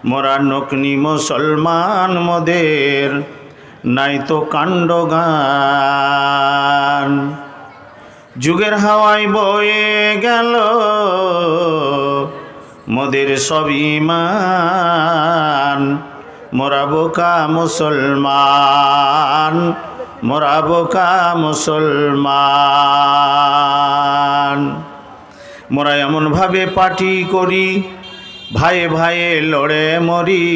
মোরা নকনি মুসলমান মোদের নাই তো কাণ্ডগান। যুগের হাওয়ায় বয়ে গেল মোদের সব ঈমান। মোরা বোকা মুসলমান, মোরা বোকা মুসলমান। মোরা এমনভাবে পার্টি করি ভাইয়ে ভাইয়ে লড়ে মরি।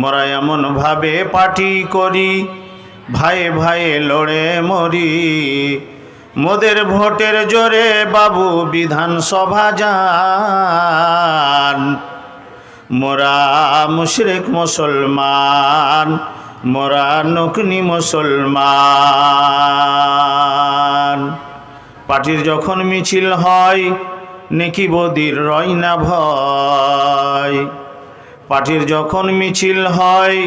মোরা এমনভাবে পার্টি করি ভাইয়ে ভাইয়ে লড়ে মরি। মোদের ভোটের জোরে বাবু বিধানসভা যান। মোরা মুশরিক মুসলমান, মোরা নকনি মুসলমান। পার্টির যখন মিছিল হয় নেকি বদির রয় না ভয়। পার্টির যখন মিছিল হয়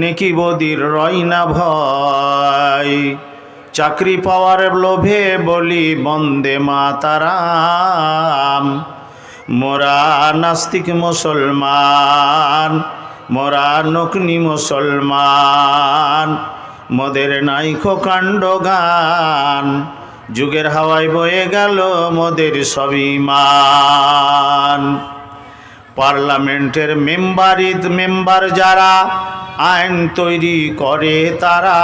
নেকি বদির রয় না ভয়। চাকরি পাওয়ার লোভে বলি বন্দে মাতারাম। মোরা নাস্তিক মুসলমান, মোরা নকনি মুসলমান। মোদের নাইকো কাণ্ডগান, যুগের হাওয়ায় বয়ে গেল মোদের সব ঈমান। পার্লামেন্টের মেম্বার যারা আইন তৈরি করে তারা।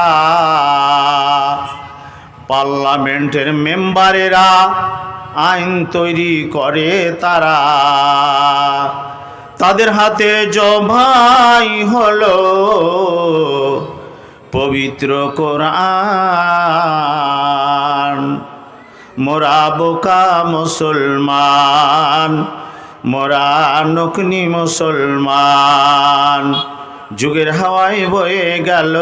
পার্লামেন্টের মেম্বারেরা আইন তৈরি করে তারা। তাদের হাতে জবাই হলো পবিত্র কোরআন। মোরা বোকা মুসলমান, মোরা নকনি মুসলমান। যুগের হাওয়ায় বয়ে গেল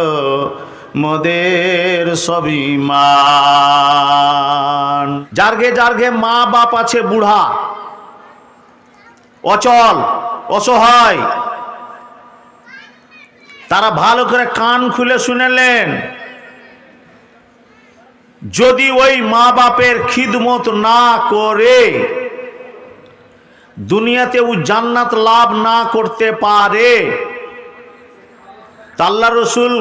মোদের সব ঈমান। যার্গে যার্গে মা বাপ আছে বুড়া, অচল, অসহায়, তারা ভালো করে কান খুলে শুনেলেন। যদি ওই মা বাপের খিদমত না করে দুনিয়াতে ও জান্নাত লাভ না করতে পারে, আল্লাহ রসুল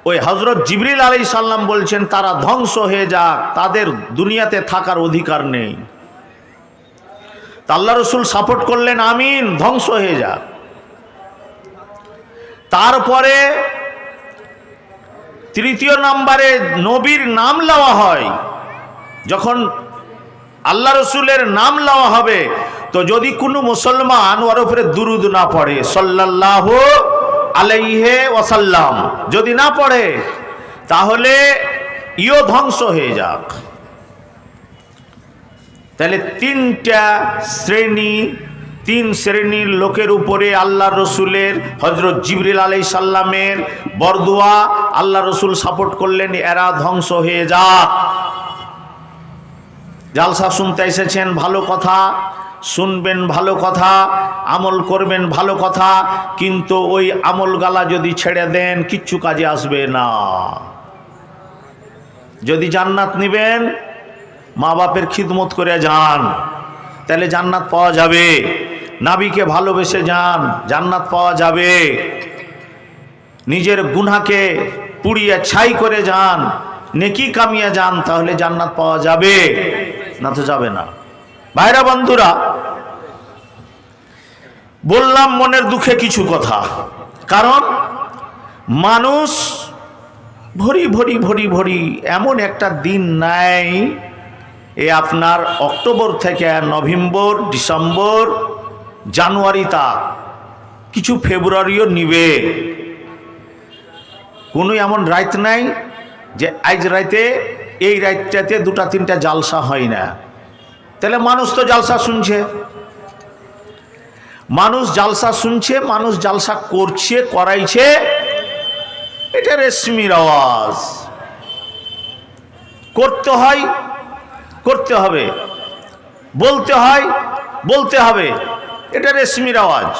ওই হযরত জিবরিল আলাইহিস সালাম বলছেন তারা ধ্বংস হয়ে যাক, তাদের দুনিয়াতে থাকার অধিকার নেই। আল্লাহ রসুল সাপোর্ট করলেন, আমিন, ধ্বংস হয়ে যাক। তারপরে তৃতীয় নম্বরে নবীর নাম লওয়া হয়। যখন আল্লাহ রসুলের নাম লওয়া হবে তো যদি কোনো মুসলমান ওর উপরে দুরুদ না পড়ে সাল্লাল্লাহু আলাইহি ওয়াসাল্লাম, যদি না পড়ে তাহলে ইও ধ্বংস হয়ে যাক। তাহলে তিন শ্রেণীর লোকের উপরে আল্লাহ রসুলের হযরত জিবরিল আলাইহিস সালামের বরদোয়া আল্লাহ রসুল সাপোর্ট করলেন, এরা ধ্বংস হয়ে যাক। জালসা শুনতে এসেছেন, ভালো কথা শুনবেন, ভালো কথা আমল করবেন, ভালো কথা, কিন্তু ওই আমল গালা যদি ছেড়ে দেন কিচ্ছু কাজে আসবে না। যদি জান্নাত নেবেন মা বাপের খিদমত করে যান, তাহলে জান্নাত পাওয়া যাবে। নবীকে ভালোবেসে যান, জান্নাত পাওয়া যাবে। নিজের গুনাহকে পুড়িয়ে ছাই করে যান, নেকি কামিয়ে যান, তাহলে জান্নাত পাওয়া যাবে, না তো যাবে না। ভাইরা বন্ধুরা, বললাম মনের দুঃখে কিছু কথা, কারণ মানুষ ভরি ভরি ভরি ভরি এমন একটা দিন নাই, এ আপনার অক্টোবর থেকে নভেম্বর, ডিসেম্বর, জানুয়ারি, তা কিছু ফেব্রুয়ারিও নিবে। কোনো এমন রাত নাই যে আজ রাতে এই রাতটাতে দুটা তিনটা জালসা হয় না। তাহলে মানুষ তো জালসা শুনছে, মানুষ জালসা শুনছে, মানুষ জালসা করছে, করাইছে, এটা রেশমির আওয়াজ। করতে হয়, করতে হবে, বলতে হয়, বলতে হবে, এটা রেশমির আওয়াজ।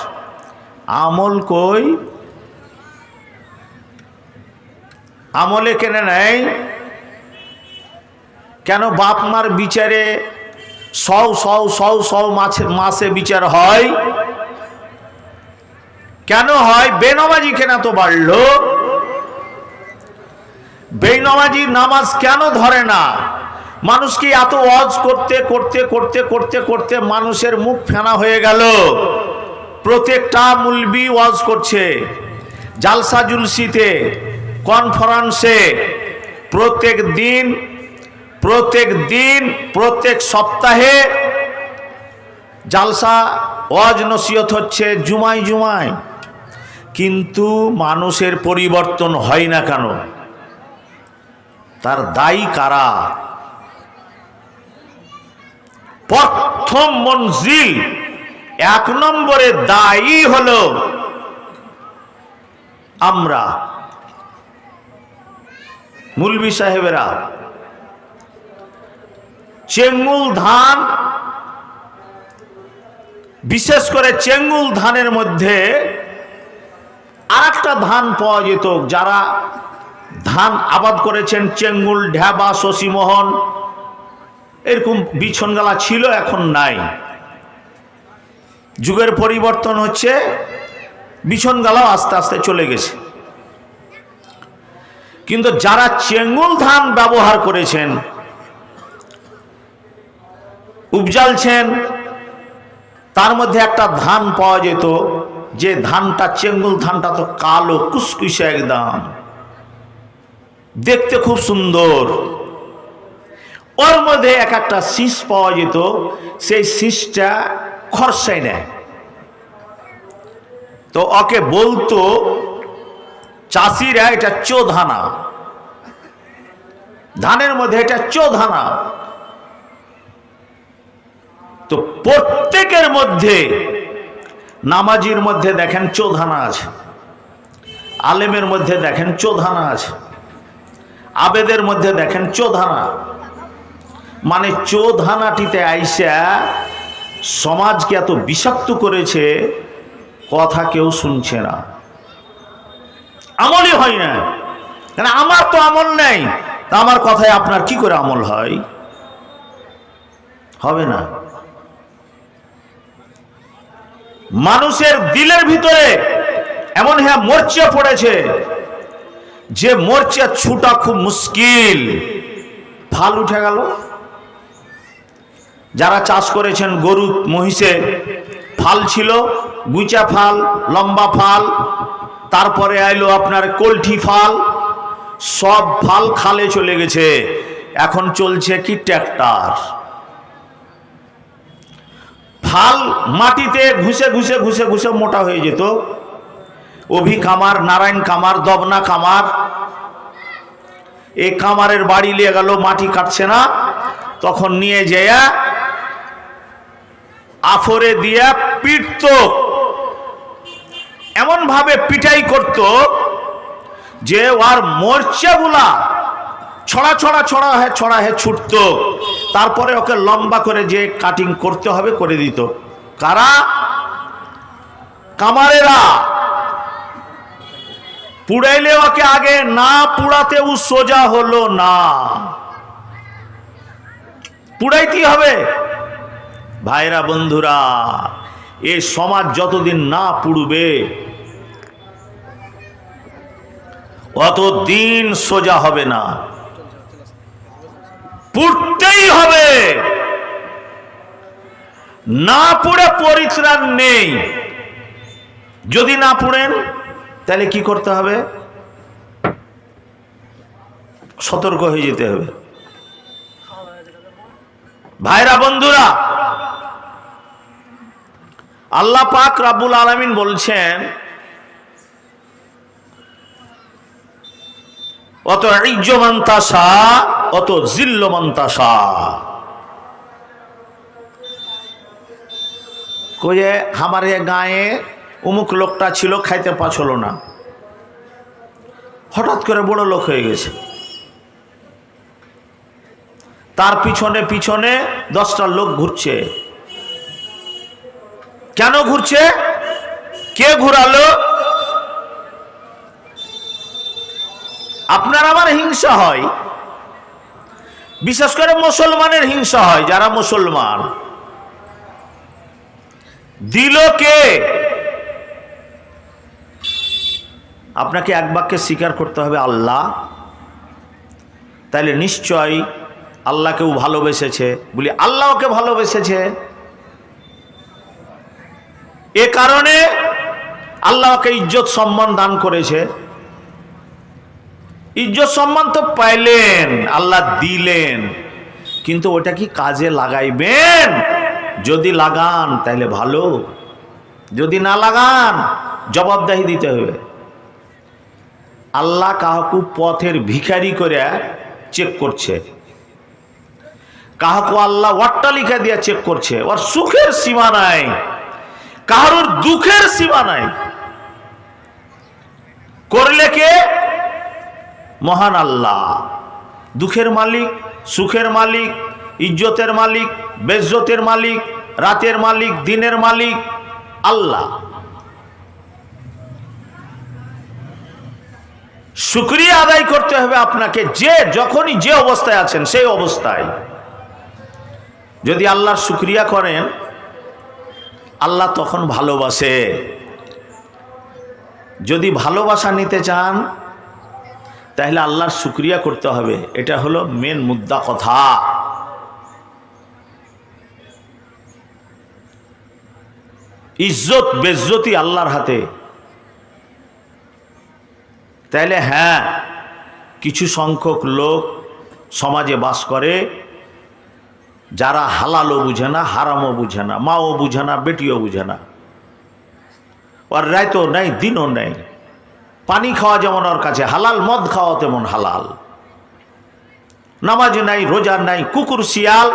আমল কই? আমলে কেনে নেই কেন? বাপ মার বিচারে 100 মাসে বিচার হয়, কেন হয়? বেনামাজি কেন তো বাড়লো? বেনামাজি নামাজ কেন ধরে না? মানুষকে এত ওয়াজ করতে করতে করতে করতে করতে মানুষের মুখ ফেনা হয়ে গেল। প্রত্যেকটা মুলবি ওয়াজ করছে, জালসা জুলসিতে, কনফারেন্সে, প্রত্যেক দিন প্রত্যেক সপ্তাহে জালসা ওয়াজ নসিহত হচ্ছে জুমায় জুমায়, কিন্তু মানুষের পরিবর্তন হয় না কেন? তার দায়ী কারা? প্রথম মঞ্জিল, 1 নম্বরে দায়ী হলো আমরা মুলবি সাহেবেরা। চেঙ্গুল ধান, বিশেষ করে চেঙ্গুল ধানের মধ্যে আরেকটা ধান পাওয়া যেত, যারা ধান আবাদ করেছেন, চেঙ্গুল, ঢেবা, শশীমোহন, এরকম বিছনগালা ছিল, এখন নাই। যুগের পরিবর্তন হচ্ছে, বিছনগালাও আস্তে আস্তে চলে গেছে। কিন্তু যারা চেঙ্গুল ধান ব্যবহার করেছেন, উপজালছেন, তার মধ্যে একটা ধান পাওয়া যেত, যে ধানটা, চেঙ্গুল ধানটা তো কালো কুসকুসে একদম, দেখতে খুব সুন্দর। ওর মধ্যে একটা শীষ পাওয়া যেত, সেই শীষটা খরসাই নেয়। তো ওকে বলতো চাষিরা, এটা চোধানা, ধানের মধ্যে এটা চোধানা। তো প্রত্যেকের মধ্যে, নামাজির মধ্যে দেখেন চোধানা আছে, আলেমের মধ্যে দেখেন চোধানা আছে, আবেদের মধ্যে দেখেন চোধানা। মানে চোধানাটিতে আইসা সমাজকে এত বিষাক্ত করেছে, কথা কেউ শুনছে না, আমলই হয় না। কেন? আমার তো আমল নেই, তা আমার কথায় আপনার কি করে আমল হয়? হবে না। মানুষের দিলের ভিতরে এমন মোর্চা পড়েছে, যে মোর্চা ছুটা খুব মুশকিল। ফাল উঠে গেল। যারা চাষ করেছেন গরু মহিষে, ফাল ছিল, গুচা ফাল, লম্বা ফাল, তারপরে আইলো আপনার কলঠি ফাল, সব ফাল খালে চলে গেছে। এখন চলছে কি? ট্র্যাক্টর। ফাল মাটিতে ঘুষে ঘুষে ঘুষে ঘুষে মোটা হয়ে যেত। অভি কামার, নারায়ণ কামার, দবনা কামার, এই কামারের বাড়ি নিয়ে গেল, মাটি কাটছে না, তখন নিয়ে যেয়া আফরে দিয়া পিটত, এমন ভাবে পিটাই করত যে ওর মোর্চাগুলা ছড়া ছড়া ছড়া হয়ে ছুটত। তারপরে ওকে লম্বা করে যে কাটিং করতে হবে করে দিত। কারা? কামারেরা। পুড়াইলে ওকে আগে না পুড়াতেও সোজা হলো না, পুড়াইতে হবে। ভাইরা, বন্ধুরা, এই সমাজ যতদিন না পুড়বে অতদিন সোজা হবে না, পুড়তেই হবে। না পুড়ে পরিত্রাণ নেই। যদি না পুড়েন তাহলে কি করতে হবে? সতর্ক হয়ে যেতে হবে। ভাইরা, বন্ধুরা, আল্লাহ পাক রাব্বুল আলামিন বলছেন, অত ইজ্জু মান তাশা অত জিল্লু মান তাশা। কয়ে আমার গায়ে অমুক লোকটা ছিল, খাইতে পাছলো না, হঠাৎ করে বড় লোক হয়ে গেছে। তার পিছনে পিছনে 10টা লোক ঘুরছে। কেন ঘুরছে? কে ঘুরালো? আপনার আমার হিংসা হয়, বিশেষ করে মুসলমানের হিংসা হয়। যারা মুসলমান, দিল কে? আপনাকে এক বাক্যে স্বীকার করতে হবে আল্লাহ, তাহলে নিশ্চয়ই আল্লাহকেও ভালোবেসেছে। বলি আল্লাহকে ভালোবেসেছে, এ কারণে আল্লাহকে ইজ্জত সম্মান দান করেছে। ইজ্জত সম্মান তো পাইলেন, আল্লাহ দিলেন, কিন্তু ওটা কি কাজে লাগাইবেন? যদি লাগান তাহলে ভালো, যদি না লাগান জবাবদাহি দিতে হবে। আল্লাহ কাহাকু পথের ভিখারি করে চেক করছে, কাহাকু আল্লাহ অট্টালিকা দিয়ে চেক করছে। ওর সুখের সীমা নাই, কারোর দুঃখের সীমা নাই। করলে কে? মহান আল্লাহ, দুঃখের মালিক, সুখের মালিক, ইজ্জতের মালিক, বেজ্জতের মালিক, রাতের মালিক, দিনের মালিক আল্লাহ। শুকরিয়া আদায় করতে হবে আপনাকে, যে যখনই যে অবস্থায় আছেন সেই অবস্থায়। যদি আল্লাহর শুকরিয়া করেন, আল্লাহ তখন ভালোবাসে। যদি ভালোবাসা নিতে চান তাহলে আল্লাহর শুকরিয়া করতে হবে। এটা হলো মেন মুদ্দা কথা। ইজ্জত বেজ্জতি আল্লাহর হাতে। তাইলে হ্যাঁ, কিছু সংখ্যক লোক সমাজে বাস করে যারা হালালও বুঝে না, হারামও বুঝে না, মাও বুঝে না, বেটিও বুঝে না। ওর রাতও নেই, দিনও নেই। পানি খাওয়া যেমন ওর কাছে হালাল, মদ খাওয়া তেমন হালাল। নামাজ নাই, রোজা নাই, কুকুর শিয়াল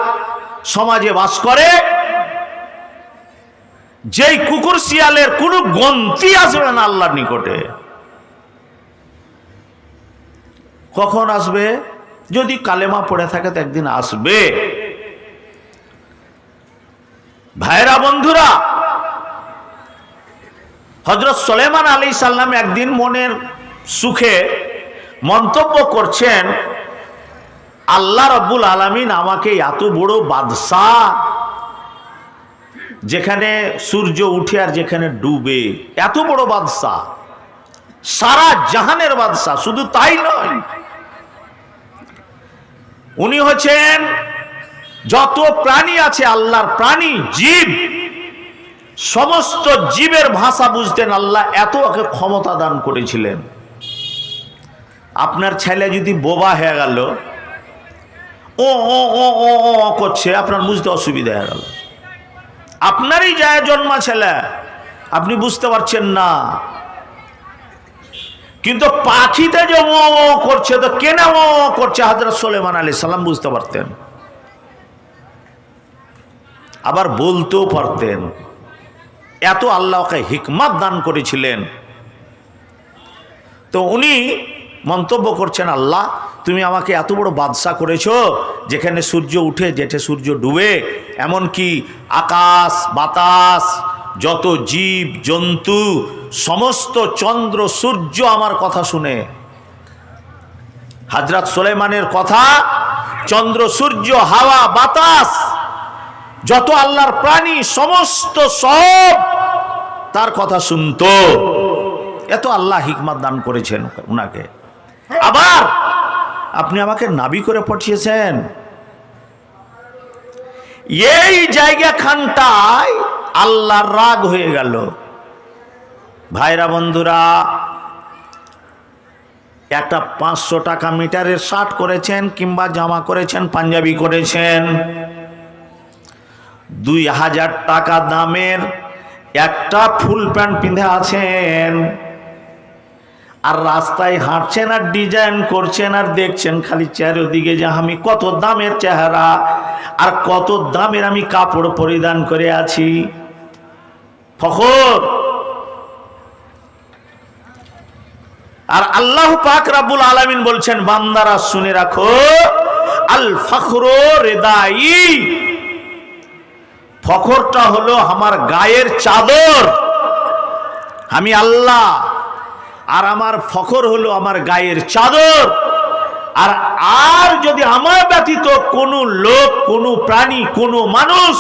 সমাজে বাস করে। যেই কুকুর শিয়ালের কোনো গন্তি আসবে না আল্লাহর নিকটে। কখন আসবে? যদি কালেমা পড়ে থাকে তো একদিন আসবে। ভাইরা বন্ধুরা, হযরত সুলাইমান আলাইহিস সালাম একদিন মনের সুখে মন্তব্য করছেন, আল্লাহ রাব্বুল আলামিন আমাকে এত বড় বাদশাহ, যেখানে সূর্য উঠে আর যেখানে ডুবে, এত বড় বাদশাহ, সারা জাহানের বাদশাহ। শুধু তাই নয়, উনি হচ্ছেন যত প্রাণী আছে আল্লাহর প্রাণী, জীব, সমস্ত জীবের ভাষা বুঝতেন আল্লাহ, এত ওকে ক্ষমতা দান করেছিলেন। আপনার ছেলে যদি বোবা হয়ে গেল, ও ও ও ও ও করছে, আপনার বুঝতে অসুবিধা হয়ে গেল। আপনারই যায় জন্মা ছেলে, আপনি বুঝতে পারছেন না। কিন্তু পাখিতে যে ও ও করছে, তো কেন ও করছে হযরত সুলাইমান আলাইহিস সালাম বুঝতে পারতেন, আবার বলতেও পারতেন। এত আল্লাহকে হিকমত দান করেছিলেন। তো উনি মন্তব্য করছেন, আল্লাহ তুমি আমাকে এত বড় বাদশা করেছো, যেখানে সূর্য উঠে যেটা সূর্য ডুবে, এমনকি আকাশ বাতাস, যত জীব জন্তু, সমস্ত চন্দ্র সূর্য আমার কথা শুনে। হযরত সুলাইমানের কথা চন্দ্র সূর্য হাওয়া বাতাস যত আল্লাহর প্রাণী সমস্ত সব তার কথা শুনতো। এত আল্লাহ হিকমত দান করেছেন উনাকে। আবার আপনি আমাকে নাবি করে পাঠিয়েছেন, এই জায়গা খানটায় আল্লাহর রাগ হয়ে গেল। ভাইরা বন্ধুরা, একটা 500 টাকা মিটারের শার্ট করেছেন, কিংবা জামা করেছেন, পাঞ্জাবি করেছেন, 2000 টাকা দামের একটা ফুল প্যান্ট পিঁধে আছেন, আর রাস্তায় হাঁটছেন আর ডিজাইন করছেন আর দেখছেন খালি চারিদিকে যে আমি কত দামের চেহারা আর কত দামের আমি কাপড় পরিধান করে আছি। ফখর। আর আল্লাহ পাক রব্বুল আলামিন বলছেন, বান্দারা শুনে রাখো, আল ফখরু রিদাই, ফখরটা হলো আমার গায়ের চাদর, আমি আল্লাহ, আর আমার ফখর হলো আমার গায়ের চাদর। আর আর যদি আমার ব্যতীত কোনো লোক, কোনো প্রাণী, কোনো মানুষ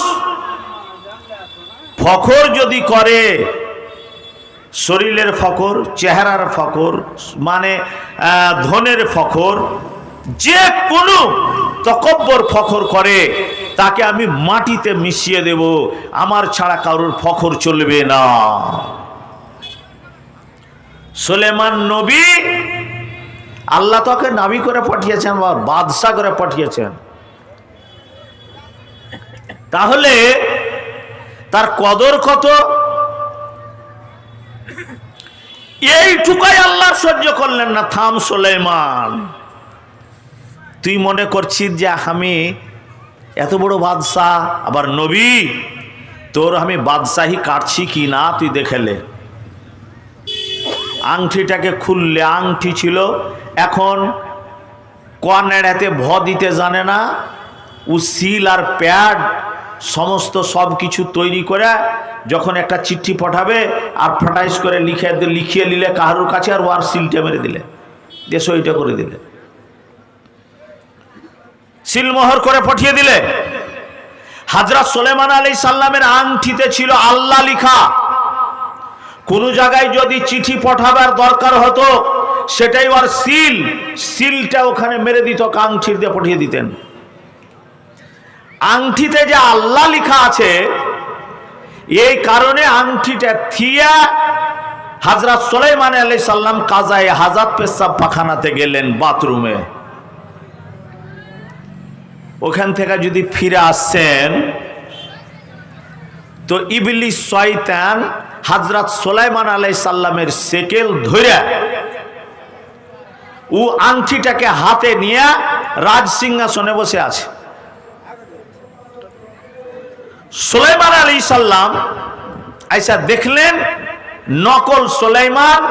ফখর যদি করে, শরীরের ফখর, চেহারার ফখর, মানে ধনের ফখর, যে কোনো তকব্বর ফখর করে তাকে আমি মাটিতে মিশিয়ে দেব, আমার ছাড়া কারোর ফখর চলবে না। সুলেমান নবী আল্লাহ তাকে নবী করে পাঠিয়েছেন বা বাদশা করে পাঠিয়েছেন, তাহলে তার কদর কত? এইটুকাই আল্লাহ সহ্য করলেন না। থাম সুলাইমান, তুই মনে করছিস যে আমি এত বড় বাদশাহ, আবার নবী, তোর আমি বাদশাহী কাটছি কি না তুই দেখেলে। আংটিটাকে খুললে আংটি ছিল, এখন কনেড়াতে ভ দিতে জানে না, ও সিল আর প্যাড সমস্ত সব কিছু তৈরি করে যখন একটা চিঠি পাঠাবে আর ফাটাইশ করে লিখিয়ে নিলে কাহারুর কাছে, আর ওয়ার সিলটা মেরে দিলে, দিয়ে সইটা করে দিলে, সিলমোহর করে পাঠিয়ে দিলে। হযরত সুলাইমান আলাইহিস সালামের আংটিতে ছিল আল্লাহ লিখা। কোন জায়গায় যদি চিঠি পাঠাবার দরকার হতো, সেটাই ওর সিলটা ওখানে মেরে দিত, আংটির দিয়ে পাঠিয়ে দিতেন। আংটিতে যে আল্লাহ লিখা আছে, এই কারণে আংটিটা থিয়া হযরত সুলাইমান আলাইহিস সালাম কাজায়ে হাজাত পেশাব পাখানাতে গেলেন, বাথরুমে। ওখান থেকে যদি ফিরে আসছেন তো ইবলিস শয়তান হযরত সুলাইমান আলাইহিস সালামের সেকেল ধরে ও আংটিটাকে হাতে নিয়ে রাজ সিংহাসনে বসে আছে। সুলাইমান আলাইহিস সালাম আইসা দেখলেন নকল সুলাইমান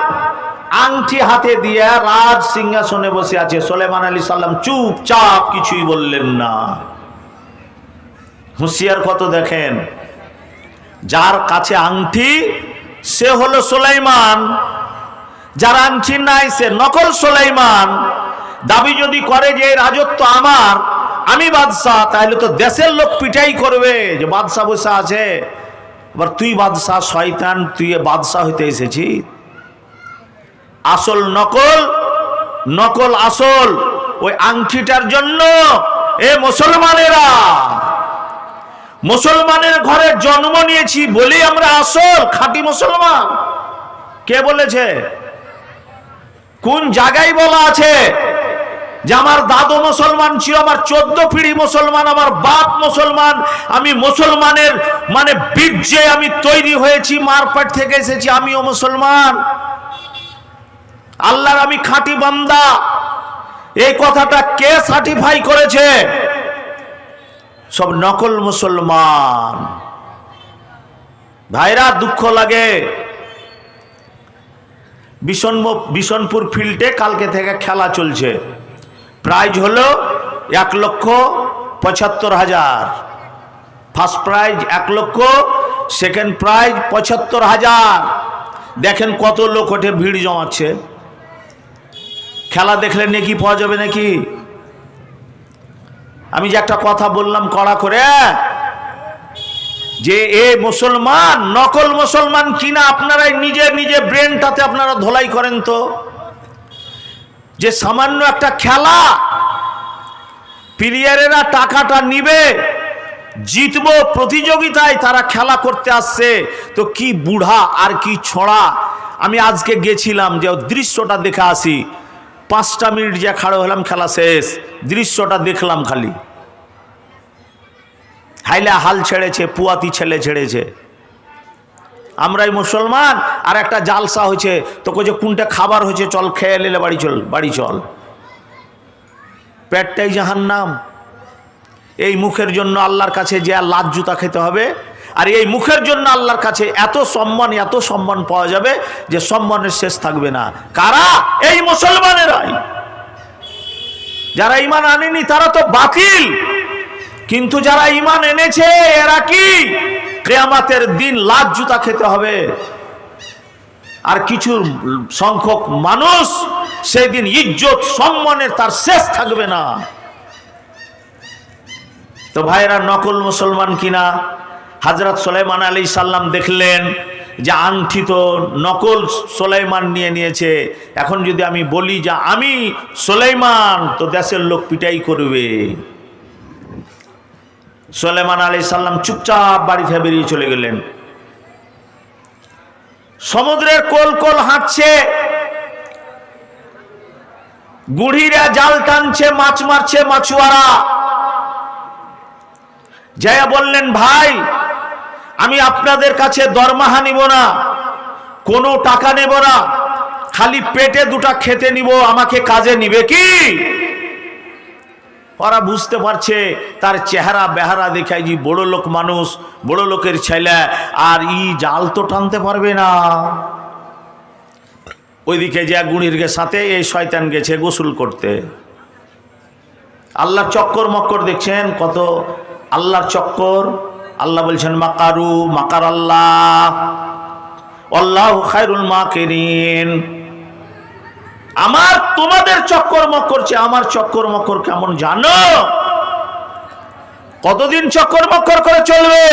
আংটি হাতে দিয়ে রাজ সিংহাসনে বসে আছে। সুলাইমান আলাইহিস সালাম চুপচাপ, কিছুই বললেন না। হুঁশিয়ার কত দেখেন, যার কাছে আংটি সে হলো সুলাইমান, যার আংটি নাই সে নকল সুলাইমান। দাবি যদি করে যে রাজত্ব আমার, আমি বাদশাহ, তাহলে তো দেশের লোক পিটাই করবে যে বাদশাহ বসে আছে, আবার তুই বাদশাহ। শয়তান, তুই বাদশাহ হইতে এসেছি। আসল নকল, নকল আসল। ওই আংটিটার জন্য এ মুসলমানেরা, মুসলমানের ঘরে জন্ম নিয়েছি বলেই আমরা আসল খাঁটি মুসলমান। কে বলেছে? কোন জায়গায় বলা আছে যে আমার দাদু মুসলমান ছিল, আমার 14 পিঢ়ি মুসলমান, আমার বাপ মুসলমান, আমি মুসলমানের মানে বীর্যে আমি তৈরি হয়েছি, মারপেট থেকে এসেছি, আমিও মুসলমান, আল্লাহর আমি খাঁটি বান্দা। এই কথাটা কে সার্টিফাই করেছে? সব নকল মুসলমান। ভাইরা, দুঃখ লাগে। বিশনপুর ফিল্ডে কালকে থেকে খেলা চলছে। প্রাইজ হলো 1,75,000। ফার্স্ট প্রাইজ 1 লক্ষ, সেকেন্ড প্রাইজ 75,000। দেখেন কত লোক ওঠে, ভিড় জমাচ্ছে। খেলা দেখলে নেকি পাওয়া যাবে নাকি? আমি যে একটা কথা বললাম কড়া করে, যে এ মুসলমান নকল মুসলমান কিনা আপনারাই নিজে নিজে ব্রেনটাতে আপনারা ধোলাই করেন তো। যে সামান্য একটা খেলা, প্লেয়ারেরা টাকাটা নিবে, জিতবো প্রতিযোগিতায় তারা খেলা করতে আসছে, তো কি বুড়া আর কি ছোড়া। আমি আজকে গেছিলাম যে দৃশ্যটা দেখে আসি, 5টা মিনিট যে খাড়ো হলাম, খেলা শেষ, দৃশ্যটা দেখলাম খালি। হাইলা হাল ছেড়েছে, পুয়াতি ছেলে ছেড়েছে। আমরাই মুসলমান, আর একটা জালসা হয়েছে, তোকে যে কোনটা খাবার হয়েছে, চল খেয়ে নিলে বাড়ি চল, বাড়ি চল। পেটটাই জাহান্নাম। এই মুখের জন্য আল্লাহর কাছে যে লাজ জুতা খেতে হবে, আর এই মুখের জন্য আল্লাহর কাছে এত সম্মান পাওয়া যাবে যে সম্মানের শেষ থাকবে না। কারা? এই মুসলমানেরাই। যারা ঈমান আনেনি তারা তো বাতিল, কিন্তু যারা ঈমান এনেছে এরা কি? কিয়ামতের দিন লাজ জুতা খেতে হবে। আর কিছু সংখ্যক মানুষ সেই দিন ইজ্জত সম্মানের তার শেষ থাকবে না। তো ভাইরা, নকল মুসলমান কিনা? হযরত সুলাইমান আলাইহিস সালাম দেখলেন যে আংটি তো নকল সুলাইমান নিয়ে নিয়েছে, এখন যদি আমি বলি যে আমি সুলাইমান তো দেশের লোক পিটাই করবে। সুলাইমান আলাইহিস সালাম চুপচাপ বাড়ি থেকে বেরিয়ে চলে গেলেন। সমুদ্রের কোল কোল হাঁটছে, গুড়িরা জাল টানছে, মাছ মারছে মাছুয়ারা। যাইয়া বললেন, ভাই আমি আপনাদের কাছে দরমাহা নিব না, কোনো টাকা নেব না, খালি পেটে দুটা খেতে নিব, আমাকে কাজে নিবে কি? ওরা বুঝতে পারছে তার চেহারা বেহারা দেখায় যে বড় লোক মানুষ, বড় লোকের ছেলে, আর জাল তো টানতে পারবে না। ওইদিকে যে গুণীর সাথে এই শয়তান গেছে গোসল করতে। আল্লাহর চক্কর মক্কর দেখছেন কত, আল্লাহর চক্কর। আল্লাহ বলছেন মাকারু মাকার আল্লাহ আল্লাহু খায়রুল মাকিরিন। আমার তোমাদের চক্কর মক্কর চেয়ে আমার চক্কর মক্কর কেমন জানো? কতদিন চক্কর মক্কর করে চলবে?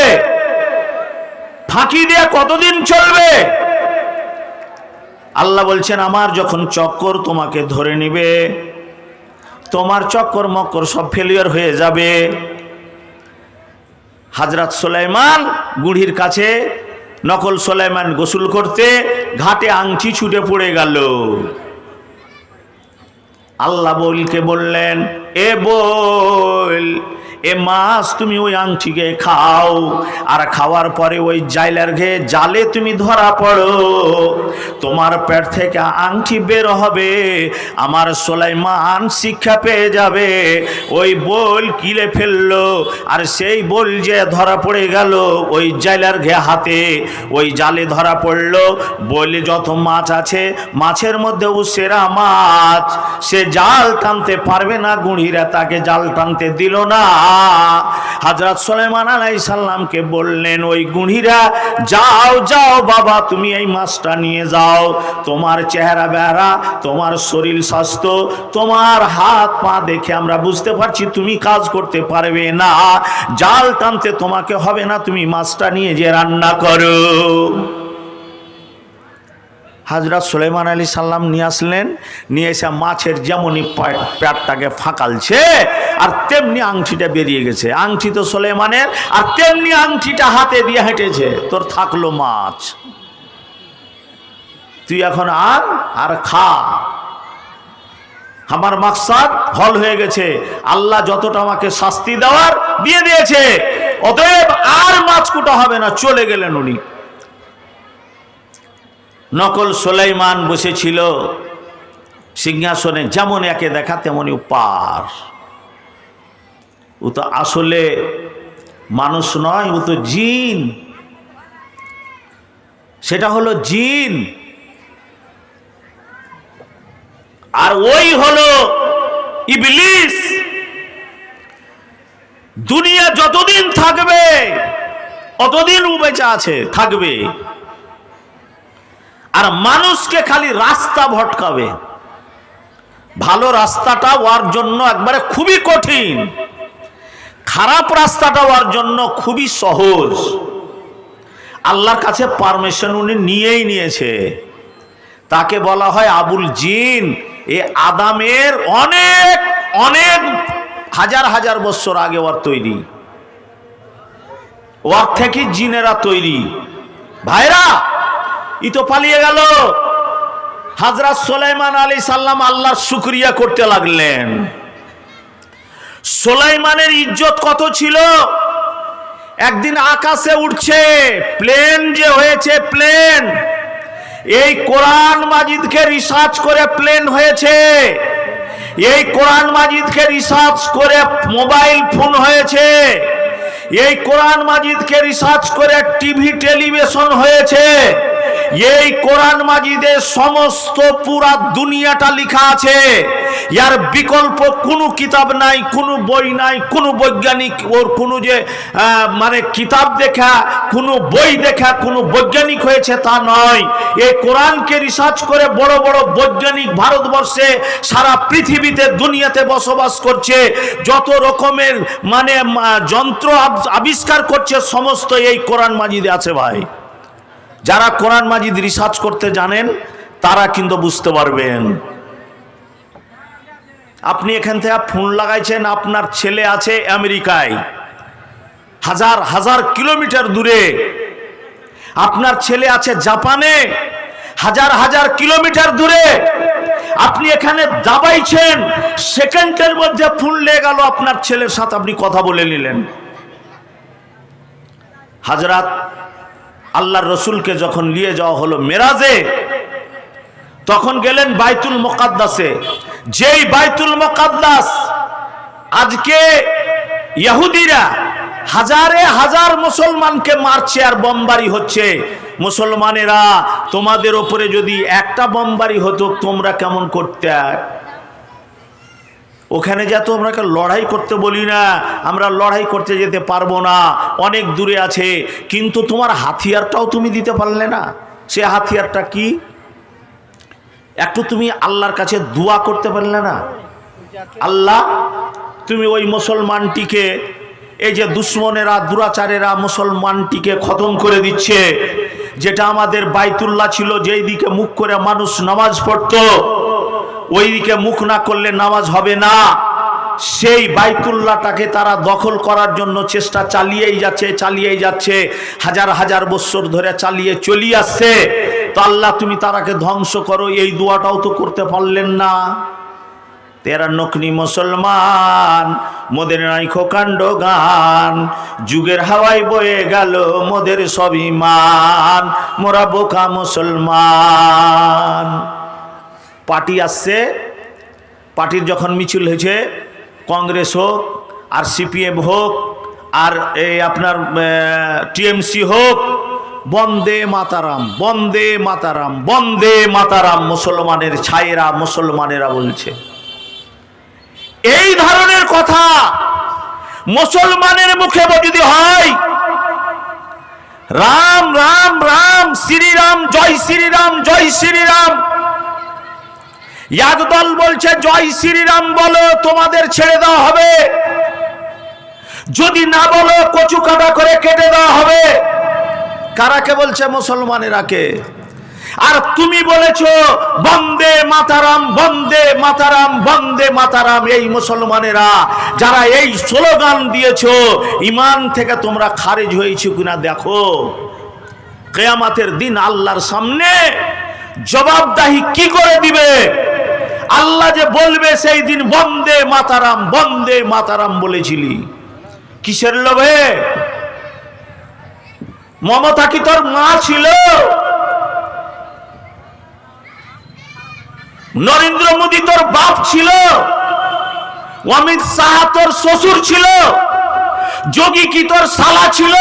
ফাঁকি দিয়ে কতদিন চলবে? আল্লাহ বলছেন আমার যখন চক্কর তোমাকে ধরে নিবে, তোমার চক্কর মক্কর সব ফেলিয়ার হয়ে যাবে। হযরত সুলাইমান গুড়ির কাছে নকল সুলাইমান গোসল করতে, ঘাটে আংটি ছুটে পড়ে গেল। আল্লাহ বলকে বললেন, এ বল, এ মাছ তুমি ওই আংটিকে খাও, আর খাওয়ার পরে ওই জালে তুমি ধরা পড়ো, তোমার পেট থেকে আংটি বের হবে, আমার সুলাইমান শিক্ষা পেয়ে যাবে। ওই বল কিলে ফেললো, আর সেই বল যে ধরা পড়ে গেল ওই জাইলার হাতে, ওই জালে ধরা পড়লো। বলে যত মাছ আছে মাছের মধ্যেও সেরা মাছ, সে জাল টানতে পারবে না, গুঁড়িরা তাকে জাল টানতে দিল না। হযরত সুলাইমান আলাইহিস সালামকে বললেন, ওই গুঁড়িরা যাও যাও বাবা, তুমি এই মাছটা নিয়ে যাও, তোমার চেহারা বেহারা, তোমার শরীর স্বাস্থ্য, তোমার হাত পা দেখে আমরা বুঝতে পারছি তুমি কাজ করতে পারবে না, জাল টানতে তোমাকে হবে না, তুমি মাছটা নিয়ে যে রান্না করো। হযরত সুলাইমান আলাইহিস সালাম নিয়ে আসলেন, নিয়ে এসে মাছের যেমনই পেটটাকে ফাঁকালছে আর তেমনি আংটিটা বেরিয়ে গেছে। আংটি তো সুলাইমানের, আর তেমনি আংটিটা হাতে দিয়ে হেঁটেছে। তোর থাকলো মাছ, তুই এখন আর খা। আমার মাকসাদ হল হয়ে গেছে, আল্লাহ যতটা আমাকে শাস্তি দেওয়ার দিয়ে দিয়েছে, অতএব আর মাছ কুটা হবে না। চলে গেলেন উনি। নকল সুলাইমান বসেছিল সিংহাসনে, যেমন একে দেখা তেমনই পার। ও তো আসলে মানুষ নয়, ও তো জিন। সেটা হলো জিন, আর ওই হলো ইবলিস। দুনিয়া যতদিন থাকবে অতদিন ও বেঁচে আছে, থাকবে, আর মানুষকে খালি রাস্তা ভটকাবে। ভালো রাস্তাটা ওর জন্য একবারে খুবই কঠিন, খারাপ রাস্তাটা ওর জন্য খুবই সহজ। আল্লাহর কাছে পারমিশন উনি নিয়েই নিয়েছে। তাকে বলা হয় আবুল জিন। এ আদামের অনেক অনেক হাজার হাজার বছর আগে ওর তৈরি, ওর থেকে জিনেরা তৈরি। ভাইরা, ই তো পালিয়ে গেল। হযরত সুলাইমান আলাইহিস সালাম আল্লাহর শুকরিয়া করতে লাগলেন। সুলাইমানের ইজ্জত কত ছিল! একদিন আকাশে উঠছে, প্লেন যে হয়েছে, প্লেন, এই কোরআন মাজিদকে রিসার্চ করে প্লেন হয়েছে, এই কোরআন মাজিদকে রিসার্চ করে মোবাইল ফোন হয়েছে, এই কোরআন মাজিদকে রিসার্চ করে টিভি টেলিভিশন হয়েছে। এই কোরআন মাজিদে সমস্ত পুরা দুনিয়াটা লেখা আছে, ইয়ার বিকল্প কোনো কিতাব নাই, কোনো বই নাই, কোনো বৈজ্ঞানিক ওর কোনো যে মানে কিতাব দেখা, কোনো বই দেখা কোনো বৈজ্ঞানিক হয়েছে তা নয়। এই কোরআনকে রিসার্চ করে বড় বড় বৈজ্ঞানিক ভারতবর্ষে সারা পৃথিবীতে দুনিয়াতে বসবাস করছে, যত রকমের মানে যন্ত্র আবিষ্কার করছে, সমস্ত এই কোরআন মাজিদে আছে। ভাই, যারা কোরআন মাজিদ রিসার্চ করতে জানেন তারা কিন্তু বুঝতে পারবেন। আপনি এখান থেকে ফোন লাগাইছেন, আপনার ছেলে আছে আমেরিকায়, হাজার হাজার কিলোমিটার দূরে। আপনার ছেলে আছে জাপানে, হাজার হাজার কিলোমিটার দূরে। আপনি এখানে দাবাইছেন, সেকেন্ডের মধ্যে ফোন লেগে গেল আপনার ছেলের সাথে, আপনি কথা বলে নিলেন। হযরত আল্লাহর রসুলকে যখন নিয়ে যাওয়া হলো মেরাজে, তখন গেলেন বাইতুল মুকাদ্দাসে। যেই বাইতুল মুকাদ্দাস আজকে ইহুদিরা হাজারে হাজার মুসলমানকে মারছে আর বোমবারি হচ্ছে, মুসলমানেরা তোমাদের উপরে যদি একটা বোমবারি হতো তোমরা কেমন করতে? ওখানে যা তো আমরা লড়াই করতে বলি না, আমরা লড়াই করতে যেতে পারবো না, অনেক দূরে আছে, কিন্তু তোমার হাতিয়ারটাও তুমি দিতে পারলে না। সে হাতিয়ারটা কি? একটু তুমি আল্লাহর কাছে দোয়া করতে পারলে না? আল্লাহ, তুমি ওই মুসলমানটিকে, এই যে দুশ্মনেরা দুরাচারেরা মুসলমানটিকে খতম করে দিচ্ছে, যেটা আমাদের বাইতুল্লাহ ছিল, যেই দিকে মুখ করে মানুষ নামাজ পড়তো, ওই দিকে মুখ না করলে নামাজ হবে না। সেই বাইতুল্লাহটাকে তারা দখল করার জন্য চেষ্টা চালিয়েই যাচ্ছে, হাজার হাজার বছর ধরে চালিয়ে চলি আসছে। তো আল্লাহ তুমি তারাকে ধ্বংস করো, এই দোয়াটাও তো করতে পারলেন না। তেরা নকনি মুসলমান, মোদের নাই খোকাণ্ড গান, যুগের হাওয়ায় বয়ে গেল মোদের সব ইমান, মোরা বোকা মুসলমান। পার্টি আসছে, পার্টির যখন মিছিল হয়েছে, কংগ্রেস হোক আর সিপিএম হোক আর এই আপনার টিএমসি হোক, বন্দে মাতারাম, বন্দে মাতারাম, বন্দে মাতারাম মুসলমানের ছায়েরা, মুসলমানেরা বলছে। এই ধরনের কথা মুসলমানের মুখে যদি হয়, রাম রাম রাম, শ্রীরাম, জয় শ্রীরাম, জয় শ্রীরাম, একদল বলছে জয় শ্রীরাম বলো, তোমাদের ছেড়ে দেওয়া হবে, যদি না বলো কচু কাটা করে কেটে দেওয়া হবে। কারাকে বলছে? মুসলমানেরাকে। আর তুমি বলেছো বন্দে মাতারাম, বন্দে মাতারাম, বন্দে মাতারাম। এই মুসলমানেরা যারা এই স্লোগান দিয়েছো, ইমান থেকে তোমরা খারিজ হয়েছো কিনা দেখো। কিয়ামতের দিন আল্লাহর সামনে জবাবদাহি কি করে দিবে? আল্লাহ যে বলবে সেই দিন বন্দে মাতারাম, বন্দে মাতারাম বলেছিলি কিসের লোভে? মমতা কি তোর মা ছিল? নরেন্দ্র মোদী তোর বাপ ছিল? অমিত শাহ তোর শ্বশুর ছিল? যোগী কি তোর শালা ছিল?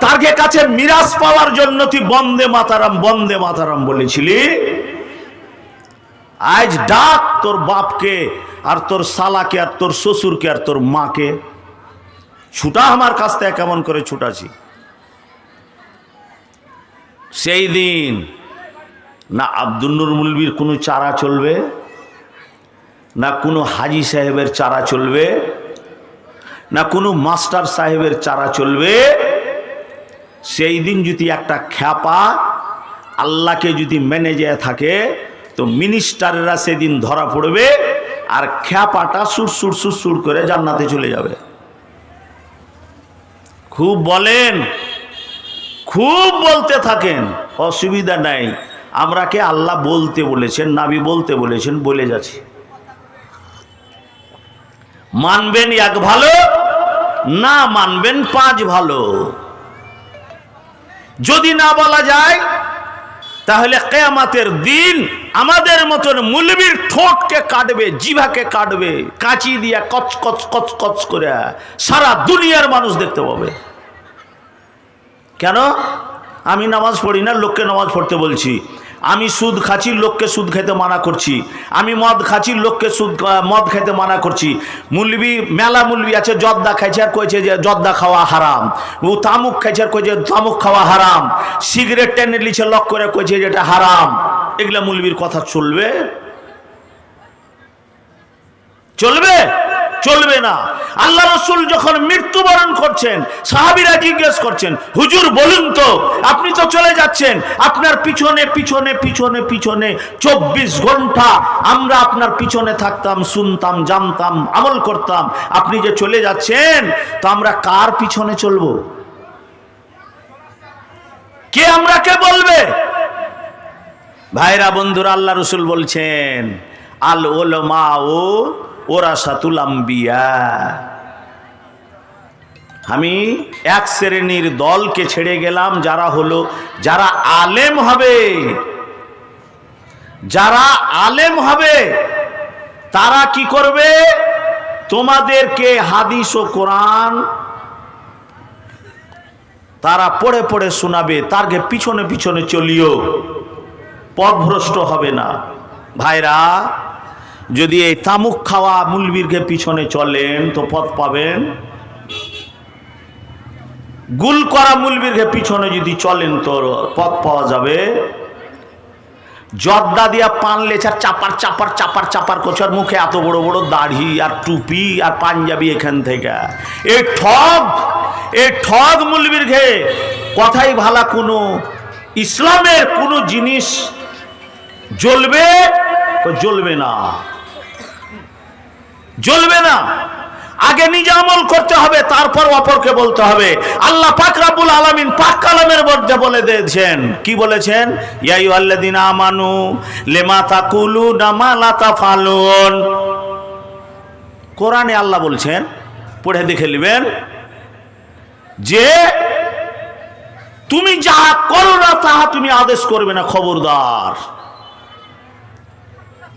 তার কাছে মিরাজ পাওয়ার জন্য তুই বন্দে মাতারাম, বন্দে মাতারাম বলেছিলি। আজ ডাক তোর বাপকে আর তোর শালাকে আর তোর শ্বশুরকে আর তোর মাকে, ছুটা আমার কাছ থেকে কেমন করে ছুটাছি। সেই দিন না আব্দুল নূর মৌলবীর কোনো চারা চলবে, না কোনো হাজি সাহেবের চারা চলবে, না কোনো মাস্টার সাহেবের চারা চলবে। সেই দিন যদি একটা খ্যাপা আল্লাহকে যদি মেনে যেয়ে থাকে, তো মিনিস্টাররা সেদিন ধরা পড়বে আর খ্যাপাটা সুরসুর সুরসুর করে জান্নাতে চলে যাবে। খুব বলেন, খুব বলতে থাকেন, অসুবিধা নাই। আমরাকে আল্লাহ বলতে বলেছেন, নাবি বলতে বলেছেন, বলে যাচ্ছি। মানবেন এক ভালো, না মানবেন পাঁচ ভালো। যদি না বলা যায় তাহলে কিয়ামতের দিন আমাদের মতন মুলবির ঠোঁটকে কাটবে, জিভাকে কাটবে, কাঁচি দিয়া কচ কচ কচ কচ করে সারা দুনিয়ার মানুষ দেখতে পাবে। কেন? আমি নামাজ পড়ি না, লোককে নামাজ পড়তে বলছি। আমি সুদ খাচ্ছি, লোককে সুদ খেতে মানা করছি। আমি মদ খাচ্ছি, লোককে মদ খেতে মানা করছি। মুলবি, মেলা মুলবি আছে, জর্দা খাইছে আর কইছে যে জর্দা খাওয়া হারাম। ও তামুক খাইছে আর কইছে তামুক খাওয়া হারাম। সিগারেট টেনে লিছে লক করে কইছে যে এটা হারাম। এগুলা মুলবির কথা চলবে? চলবে? চলবে না। আল্লাহ রসুল যখন মৃত্যুবরণ করছেন, সাহাবীরা জিজ্ঞেস করছেন, হুজুর বলুন তো, আপনি তো চলে যাচ্ছেন, আপনার পিছনে পিছনে পিছনে পিছনে 24 ঘন্টা আমরা আপনার পিছনে থাকতাম, শুনতাম, জানতাম, আমল করতাম, আপনি যে চলে যাচ্ছেন, তো আমরা কার পিছনে চলবো? কে আমরা কে বলবে? ভাইরা বন্ধুরা, আল্লাহ রসুল বলছেন, আল উলামা ও ওরাসাতুল আম্বিয়া। আমি এক শ্রেণীর দলকে ছেড়ে গেলাম, যারা আলেম হবে। যারা আলেম হবে তারা কি করবে? তোমাদেরকে হাদিস ও কোরআন তারা পড়ে পড়ে শোনাবে, তারকে পিছনে পিছনে চলিও, পথভ্রষ্ট হবে না। ভাইরা, যদি এই তামুক খাওয়া মুলবিরকে পিছনে চলেন তো পথ পাবেন। গুল করা মুলবিরকে পিছনে যদি চলেন তো পথ পাওয়া যাবে। জর্দা দিয়া পান লেচার চাপার চাপার চাপার চাপার কোচার, মুখে এত বড় বড় দাড়ি আর টুপি আর পাঞ্জাবি, এখান থেকে এই ঠগ মুলবিরকে কথাই ভালা কোনো ইসলামের কোনো জিনিস জ্বলবে? জ্বলবে না, জ্বলবে না। আগে নিজে আমল করতে হবে, তারপর অপরকে বলতে হবে। আল্লাহ পাক রব্বুল আলামিন পাক কালামের মধ্যে বলে দিয়েছেন, কি বলেছেন? ইয়া আইয়ুহাল্লাযীনা আমানু লিমা তাকুলুনা মা লা তাফআলুন। কোরআনে আল্লাহ বলছেন, পড়ে দেখে নেবেন, যে তুমি যাহা করো না তাহা তুমি আদেশ করবে না, খবরদার।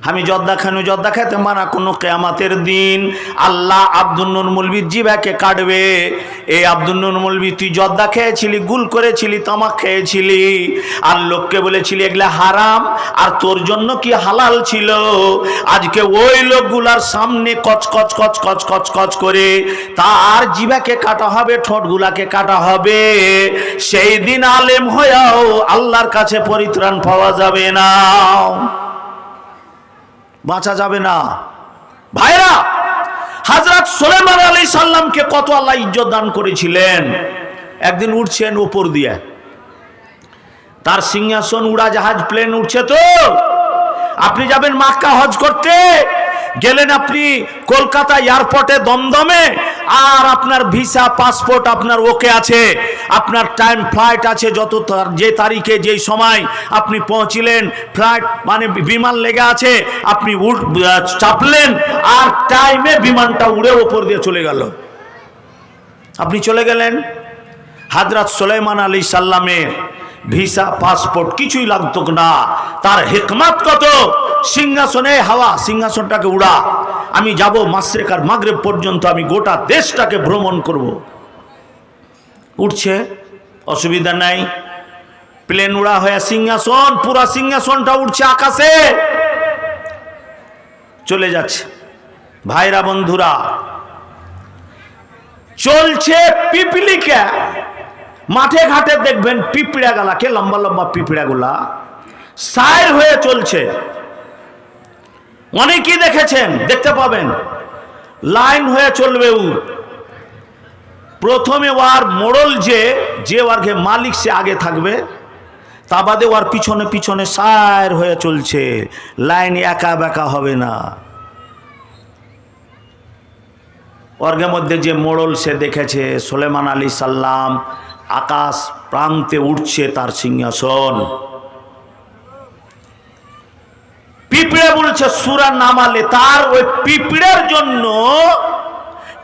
আমি জর্দা খাইতে মানা, কোনো কিয়ামতের দিন আল্লাহ আব্দুল নূর মৌলভীর জিভাকে কাটবে। এই আব্দুল নূর মৌলভী, তুই জর্দা খেয়েছিলি, গুল করেছিলি, তামাক খেয়েছিলি, আর লোককে বলেছিলি এগুলা হারাম, আর তোর জন্য কি হালাল ছিল। আজকে ওই লোকগুলার সামনে কচ কচ কচ কচ কচ কচ করে তার জিভাকে কাটা হবে, ঠোঁটগুলাকে কাটা হবে। সেই দিন আলেম হয়েও আল্লাহর কাছে পরিত্রাণ পাওয়া যাবে না, বাঁচা যাবে না। ভাইরা, হযরত সুলাইমান আলাইহিস সালামকে কত আল্লাহ ইজ্জত দান করেছিলেন। একদিন উঠছেন উপর দিয়ে, তার সিংহাসন, উড়াজাহাজ, প্লেন উঠছে। তো আপনি যাবেন মক্কা হজ করতে, গেলেন আপনি কলকাতা এয়ারপোর্টে দমদমে, আর আপনার ভিসা পাসপোর্ট আপনার ওকে আছে, আপনার টাইম ফ্লাইট আছে, যে তারিখে যেই সময় আপনি পৌঁছিলেন, ফ্লাইট মানে বিমান লেগে আছে, আপনি চাপলেন, আর টাইমে বিমানটা উড়ে ওপর দিয়ে চলে গেল, আপনি চলে গেলেন। হযরত সুলাইমান আলাইহিস সালামের ভিসা পাসপোর্ট কিছুই লাগতো না, তার হিকমত কত। সিংহাসনে হাওয়া, সিংহাসনটাকে উড়া, আমি যাব মাশরিক আর মাগরিব পর্যন্ত, আমি গোটা দেশটাকে ভ্রমণ করব। উঠছে, অসুবিধা নাই, প্লেন উড়া হয়ে সিংহাসন, পুরা সিংহাসনটা উঠছে আকাশে, চলে যাচ্ছে। ভাইরা বন্ধুরা, চলছে পিপিলিকা। মাঠে ঘাটে দেখবেন পিঁপড়া গালাকে, লম্বা লম্বা পিঁপড়া গুলা সাইর হয়ে চলছে, অনেকেই দেখেছেন, দেখতে পাবেন, লাইন হয়ে চলবে। প্রথমে ওয়ার মোড়ল যে ওয়ারকে মালিক সে আগে থাকবে, তা বাদে ওয়ার পিছনে পিছনে সাইর হয়ে চলছে, লাইন একা বেকা হবে না। ওয়ার্গের মধ্যে যে মোড়ল সে দেখেছে সুলাইমান আলাইহিস সালাম আকাশ প্রান্তে উঠছে তার সিংহাসন। পিঁপড়ে বলছে সূরা নামালে, তার ওই পিঁপড়ের জন্য,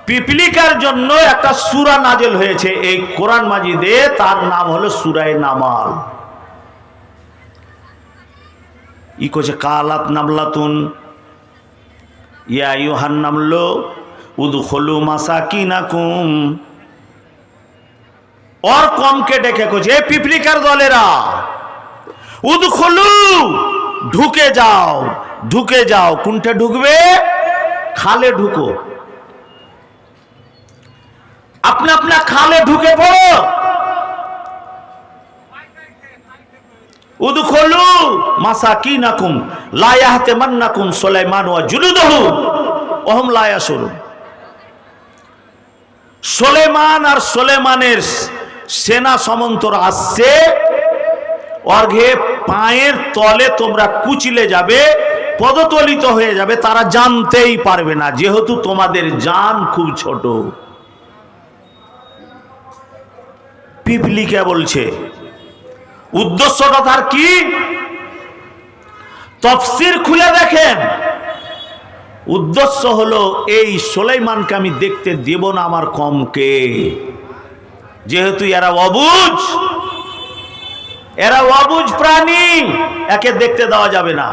পিপলিকার জন্য একটা সূরা নাজিল হয়েছে এই কোরআন মাজিদে, তার নাম হলো সূরা নামাল। ই কইছে কালাত নামলাতুন ইয়া আইয়ুহান নামলু উদখুলু মাসাকিনাকুম। और কমকে ডেকে কইছে, এই পিপলিকার দলেরা, উদখুলু, ঢুকে যাও, ঢুকে যাও। কোনটা ঢুকবে? খালে ঢুকো, अपना अपना खाले ढुके पड़ो। उदखुलू मासाकिनाकुम ला याहतिमान्नाकुम सुलाइमान व जुनुदुहु वहुम ला याशुरुन। সুলেমান আর সুলেমানের সেনা সমন্তর আসছে, অর্ঘে পায়ের তলে তোমরা কুচিলে যাবে, পদতলিত হয়ে যাবে, তারা জানতেই পারবে না, যেহেতু তোমাদের জান খুব ছোট। পিপলিকা বলছে উদ্দেশ্যটা তার কি? তাফসীর খুলে দেখেন, উদ্দেশ্য হলো এই সুলাইমানকে আমি দেখতে দেব না আমার কমকে, যেহেতু এরা অবুঝ প্রাণী, একে দেখতে দেওয়া যাবে না।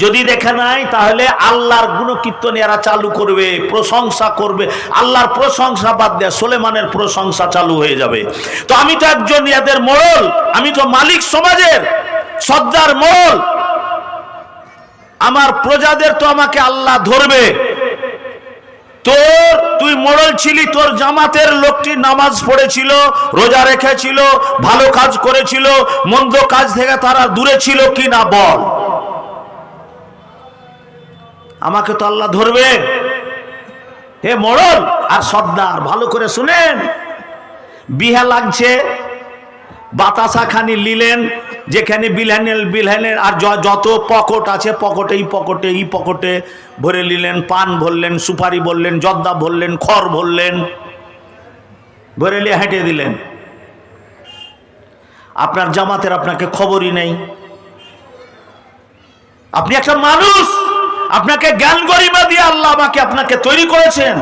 যদি দেখে নাই তাহলে আল্লাহর গুণকীর্তন এরা চালু করবে, প্রশংসা করবে, আল্লাহর প্রশংসা বাদ দেয় সুলেমানের প্রশংসা চালু হয়ে যাবে। তো আমি তো একজন এদের মোড়ল, আমি তো মালিক সমাজের সর্দার মোড়ল, আমার প্রজাদের তো আমাকে আল্লাহ ধরবে। তুই মোড়ল ছিলি, তোর জামাতের লোকটি নামাজ পড়েছিল, রোজা রেখেছিল, ভালো কাজ করেছিল, মন্দ কাজ থেকে তারা দূরে ছিল কি না বল, আমাকে তো আল্লাহ ধরবে। হে মোড়ল আর সর্দার, ভালো করে শুনেন, বিহা লাগছে, বাতাসা খানি নিলেন, যেখানে বিলানের আর যত পকেট আছে পকেটে ভরে নিলেন, পান ভরলেন, সুপারি ভরলেন, জর্দা ভরলেন, খড় ভরলেন, ভরে নিয়ে হেঁটে দিলেন। আপনার জামাতের আপনাকে খবরই নেই। আপনি একটা মানুষ, আপনাকে জ্ঞান গরিমা দিয়ে আল্লাহ আপনাকে তৈরি করেছেন।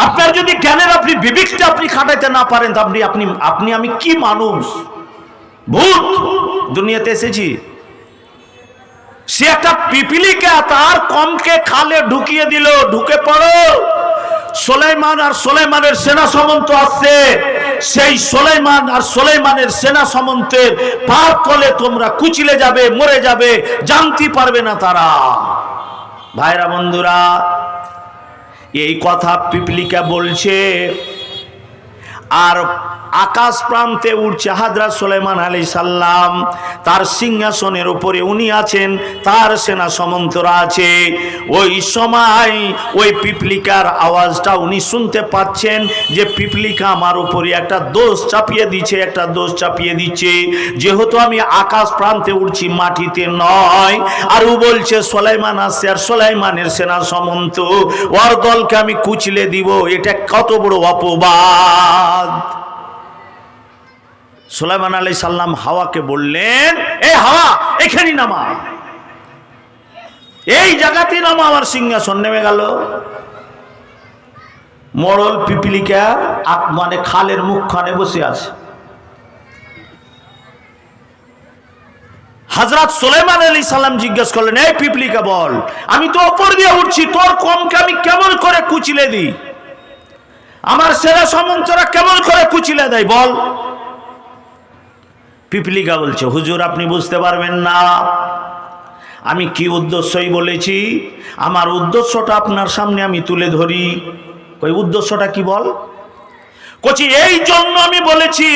আপনার যদি জ্ঞানের আপনি বিবেকটা আপনি খাটাইতে না পারেন, তো আপনি আমি কি মানুষ? ভূত দুনিয়াতে এসেছি। সে একটা পিপিলিকা, তার কমকে খালে ঢুকিয়ে দিল, ঢুকে পড়ো। সুলাইমান আর সুলাইমানের সেনা সামন্ত আসছে, সেই সুলাইমান আর সুলাইমানের সেনা সামন্তের পার তলে তোমরা কুচিলে যাবে, মরে যাবে, জানতে পারবে না তারা। ভাইরা বন্ধুরা, এই কথা পিপলিকা বলছে, আর আকাশ প্রান্তে উঠছে হযরত সুলাইমান আলাইহিস সালাম, তার সিংহাসনের উপরে উনি আছেন, তার সেনা সামন্তরা আছে। ওই সময় ওই পিপলিকার আওয়াজটা উনি শুনতে পাচ্ছেন যে পিপলিকা আমার উপরে একটা দোষ চাপিয়ে দিচ্ছে, যেহেতু আমি আকাশ প্রান্তে উঠছি, মাটিতে নয়। আর ও বলছে সুলাইমান আসছে, আর সুলাইমানের সেনা সামন্ত, ওর দলকে আমি কুচলে দিব। এটা কত বড় অপবাদ! সুলাইমান আলাইহিস সালাম হাওয়াকে বললেন, এ হাওয়া, এখানে নামা, এই জায়গাতে নামা। আমার সিংহাসন নেমে গেল। মোড়ল পিপলিকা মানে খালের মুখখানে বসে আছে। হযরত সুলাইমান আলাইহিস সালাম জিজ্ঞেস করলেন, এই পিপলিকা বল, আমি তো উপর দিয়ে উঠছি, তোর কমকে আমি কেমন করে কুচিলে দিই? আমার সেনা সামন্তরা কেমন করে কুচিলে দেয় বল? পিপলিকা বলছে, হুজুর আপনি বুঝতে পারবেন না, আমি কি উদ্দেশ্যই বলেছি, আমার উদ্দেশ্যটা আপনার সামনে আমি তুলে ধরি। ওই উদ্দেশ্যটা কি বল? কচি এই জন্য আমি বলেছি,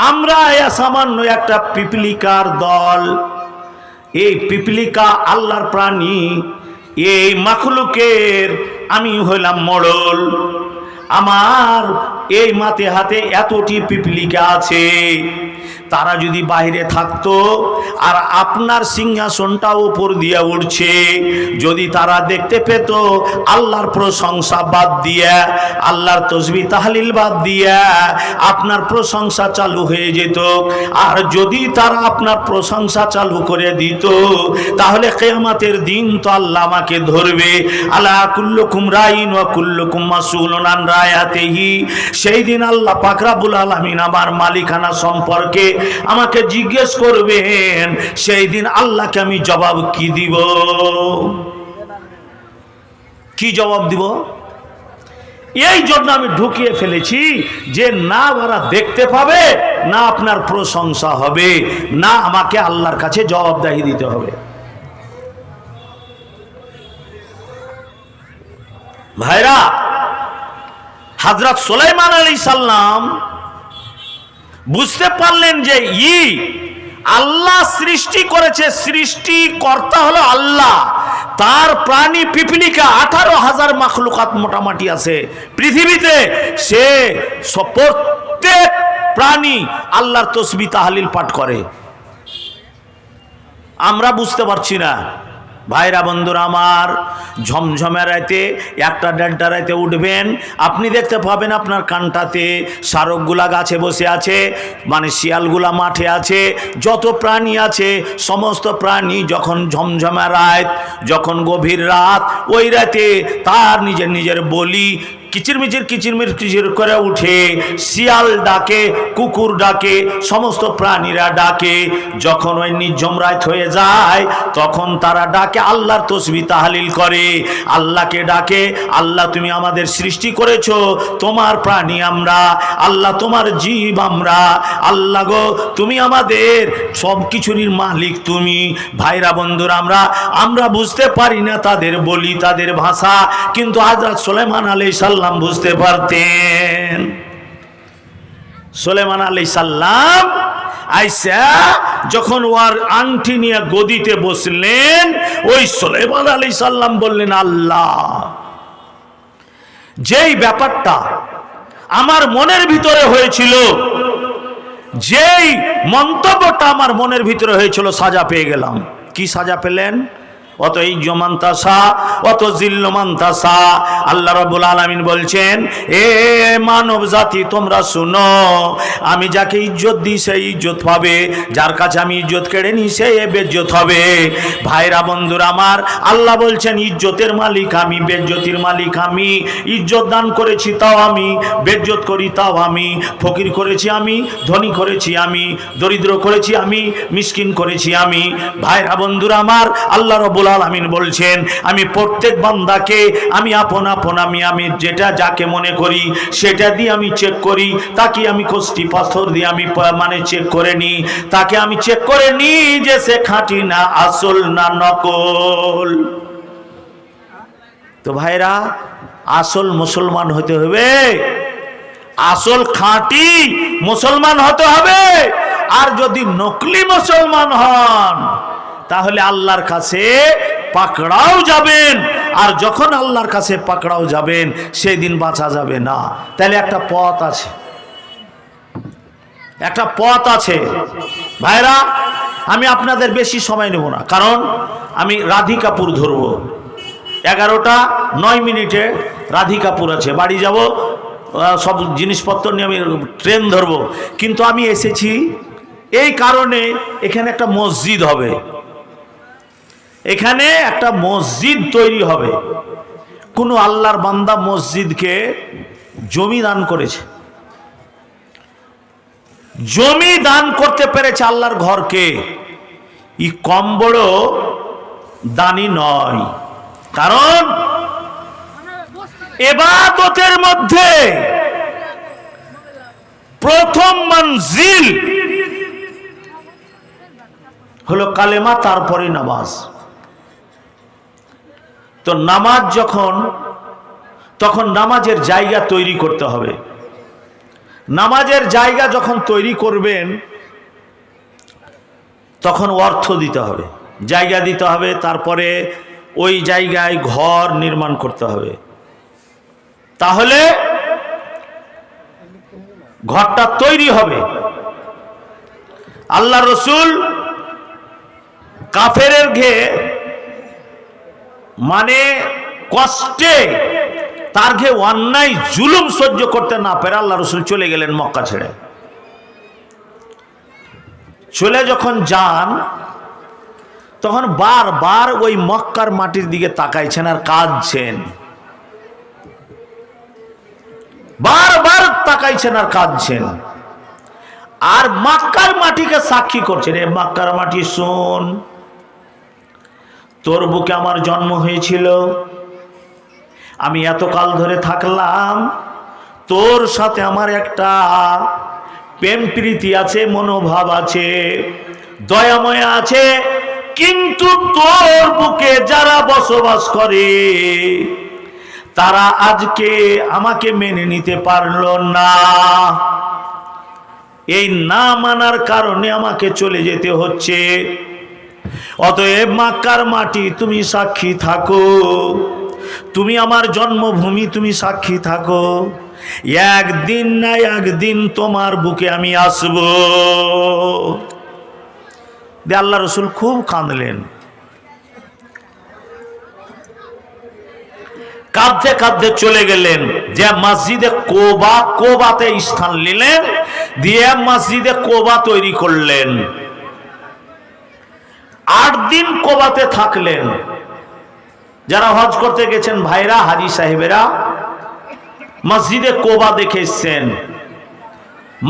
আমরা সামান্য একটা পিপলিকার দল, এই পিপলিকা আল্লাহর প্রাণী, এই মাখলুকের আমি হইলাম মোড়ল। আমার এই মাথে হাতে এতটি পিপলিকা আছে, তারা যদি বাইরে থাকতো আর আপনার সিংহাসনটা উপর দিয়ে উঠছে, যদি তারা দেখতে পেত আল্লাহর প্রশংসা বাদ দিয়া, আল্লাহর তাসবিহ তাহলিল বাদ দিয়া আপনার প্রশংসা চালু হয়ে যেত। আর যদি তারা আপনার প্রশংসা চালু করে দিত, তাহলে কিয়ামতের দিন তো আল্লাহ আমাকে ধরবে। আলা কুল্লুকুম রাইন ওয়া কুল্লুকুম মাসউলুন আন রায়াতিহি। সেই দিন আল্লাহ পাক রব্বুল আলামিন আমার মালিকানা সম্পর্কে আমাকে জিজ্ঞেস করবেন। সেই দিন আল্লাহকে আমি জবাব কি দিব? কি জবাব দিব? এই জন্য আমি ঢুকিয়ে ফেলেছি যে না ওরা দেখতে পাবে, না আপনার প্রশংসা হবে, না আমাকে আল্লাহর কাছে জবাবদাহি দিতে হবে। ভাইরা, হযরত সুলাইমান আলাইহিস সালাম বুঝতে পারলেন যে আল্লাহ সৃষ্টি করেছে, সৃষ্টিকর্তা হলো আল্লাহ, তার প্রাণী পিপিলিকা 18,000 মাখলুকাত মোটামুটি আছে পৃথিবীতে, সে প্রত্যেক প্রাণী আল্লাহর তসবিহ তাহলিল পাঠ করে। আমরা বুঝতে পারছি না। ভাইরা বন্ধুরা আমার, ঝমঝমে রাইতে 1টা 1:30 রাইতে উঠবেন, আপনি দেখতে পাবেন আপনার কানটাতে শারকগুলা গাছে বসে আছে, মানে শিয়ালগুলা মাঠে আছে, যত প্রাণী আছে সমস্ত প্রাণী যখন ঝমঝমে রাত, যখন গভীর রাত, ওই রাতে তার নিজের নিজের বলি কিচিরমিচির করে উঠে, শিয়াল ডাকে, কুকুর ডাকে, সমস্ত প্রাণীরা ডাকে। যখন ওই নির্জম রাত হয়ে যায় তখন তারা ডাকে, আল্লাহর তসবিহ তাহলিল করে, আল্লাহকে ডাকে, আল্লাহ তুমি আমাদের সৃষ্টি করেছো, তোমার প্রাণী আমরা, আল্লাহ তোমার জীব আমরা, আল্লাহ গো তুমি আমাদের সব কিছুরই মালিক তুমি। ভাইরা বন্ধুরা, আমরা বুঝতে পারি না তাদের বলি, তাদের ভাষা, কিন্তু হযরত সুলাইমান আলাইহিস সালাম বুঝতে পারতেন। সুলাইমান আলাইহিস সালাম আইসা যখন ওর আংটি নিয়ে গদিতে বসলেন, ওই সুলাইমান আলাইহিস সালাম বললেন, আল্লাহ যেই ব্যাপারটা আমার মনের ভিতরে হয়েছিল, যেই মন্তব্যটা আমার মনের ভিতরে হয়েছিল, সাজা পেয়ে গেলাম। কি সাজা পেলেন? অত ইজ্জমান্তাসা অত জিল্লমান্তাসা। আল্লাহ রাব্বুল আলামিন বলছেন, এ মানব জাতি তোমরা শুনো, আমি যাকে ইজ্জত দিই সেই ইজ্জত পাবে, যার কাছে আমি ইজ্জত কেড়ে নিই সেই বেজ্জত হবে। ভাইরা বন্ধুরা আমার, আল্লাহ বলছেন ইজ্জতের মালিক আমি, বেজ্জতির মালিক আমি। ইজ্জত দান করেছি তাও আমি, বেজ্জত করি তাও আমি। ফকির করেছি আমি, ধনী করেছি আমি, দরিদ্র করেছি আমি, মিসকিন করেছি আমি। ভাইরা বন্ধুরা আমার, আল্লাহ রাব্বুল আলামিন বলছেন, আমি প্রত্যেক বান্দাকে আমি আপন আপন আমি যেটা যাকে মনে করি সেটা দিয়ে আমি চেক করি। তাকে আমি কষ্টি পাথর দিয়ে আমি মানে চেক করে নিই, তাকে আমি চেক করে নিই যে সে খাঁটি না আসল না নকল। তো ভাইরা, আসল মুসলমান হতে হবে, আসল খাঁটি মুসলমান হতে হবে। আর যদি নকলি মুসলমান হন তাহলে আল্লাহর কাছে পাকড়াও যাবেন, আর যখন আল্লাহর কাছে পাকড়াও যাবেন সেই দিন বাঁচা যাবে না। তাহলে একটা পথ আছে, একটা পথ আছে। ভাইরা, আমি আপনাদের বেশি সময় নেব না, কারণ আমি রাধিকাপুর ধরবো। 11টা 9 মিনিটে রাধিকাপুর আছে, বাড়ি যাব, সব জিনিসপত্র নিয়ে আমি ট্রেন ধরবো। কিন্তু আমি এসেছি এই কারণে, এখানে একটা মসজিদ হবে, এখানে একটা মসজিদ তৈরি হবে। কোনো আল্লাহর বান্দা মসজিদকে জমি দান করেছে, জমি দান করতে পেরেছে আল্লাহর ঘরকে। ই কম বড় দানি নয়, কারণ ইবাদতের মধ্যে প্রথম মঞ্জিল হলো কালেমা, তারপরে নামাজ। তো নামাজ তখন নামাজের জায়গা তৈরি করতে হবে। নামাজের জায়গা যখন তৈরি করবেন তখন অর্থ দিতে হবে, জায়গা দিতে হবে, তারপরে ওই জায়গায় ঘর নির্মাণ করতে হবে। তাহলে ঘরটা তৈরি হবে। আল্লাহ রসুল কাফেরের ঘে মানে কষ্টে, তার ঘে অন্যায় জুলুম সহ্য করতে না পেরে আল্লাহ রসুল চলে গেলেন মক্কা ছেড়ে। চলে যখন যান তখন বারবার ওই মক্কার মাটির দিকে তাকাইছেন আর কাঁদছেন, বারবার তাকাইছেন আর কাঁদছেন, আর মক্কার মাটিকে সাক্ষী করছেন, এ মক্কার মাটি শোন, তোর বুকে আমার জন্ম হয়েছিল, আমি এতকাল ধরে থাকলাম, তোর সাথে আমার একটা প্রেম প্রীতি আছে, মনোভাব আছে, দয়াময় আছে, কিন্তু তোর বুকে যারা বসবাস করে তারা আজকে আমাকে মেনে নিতে পারলো না। এই না মানার কারণে আমাকে চলে যেতে হচ্ছে। অতএব মক্কার মাটি তুমি সাক্ষী থাকো, তুমি আমার জন্মভূমি তুমি সাক্ষী থাকো, একদিন না একদিন তোমার বুকে আমি আসব। আল্লাহ রসুল খুব কাঁদলেন, কাঁদতে কাঁদতে চলে গেলেন যে মসজিদে কোবা, কোবাতে স্থান নিলেন, দিয়ে মসজিদে কোবা তৈরি করলেন। 8 দিন কোবাতে থাকলেন। যারা হজ করতে গেছেন ভাইরা, হাজি সাহেবেরা, মসজিদে কোবা দেখে এসছেন।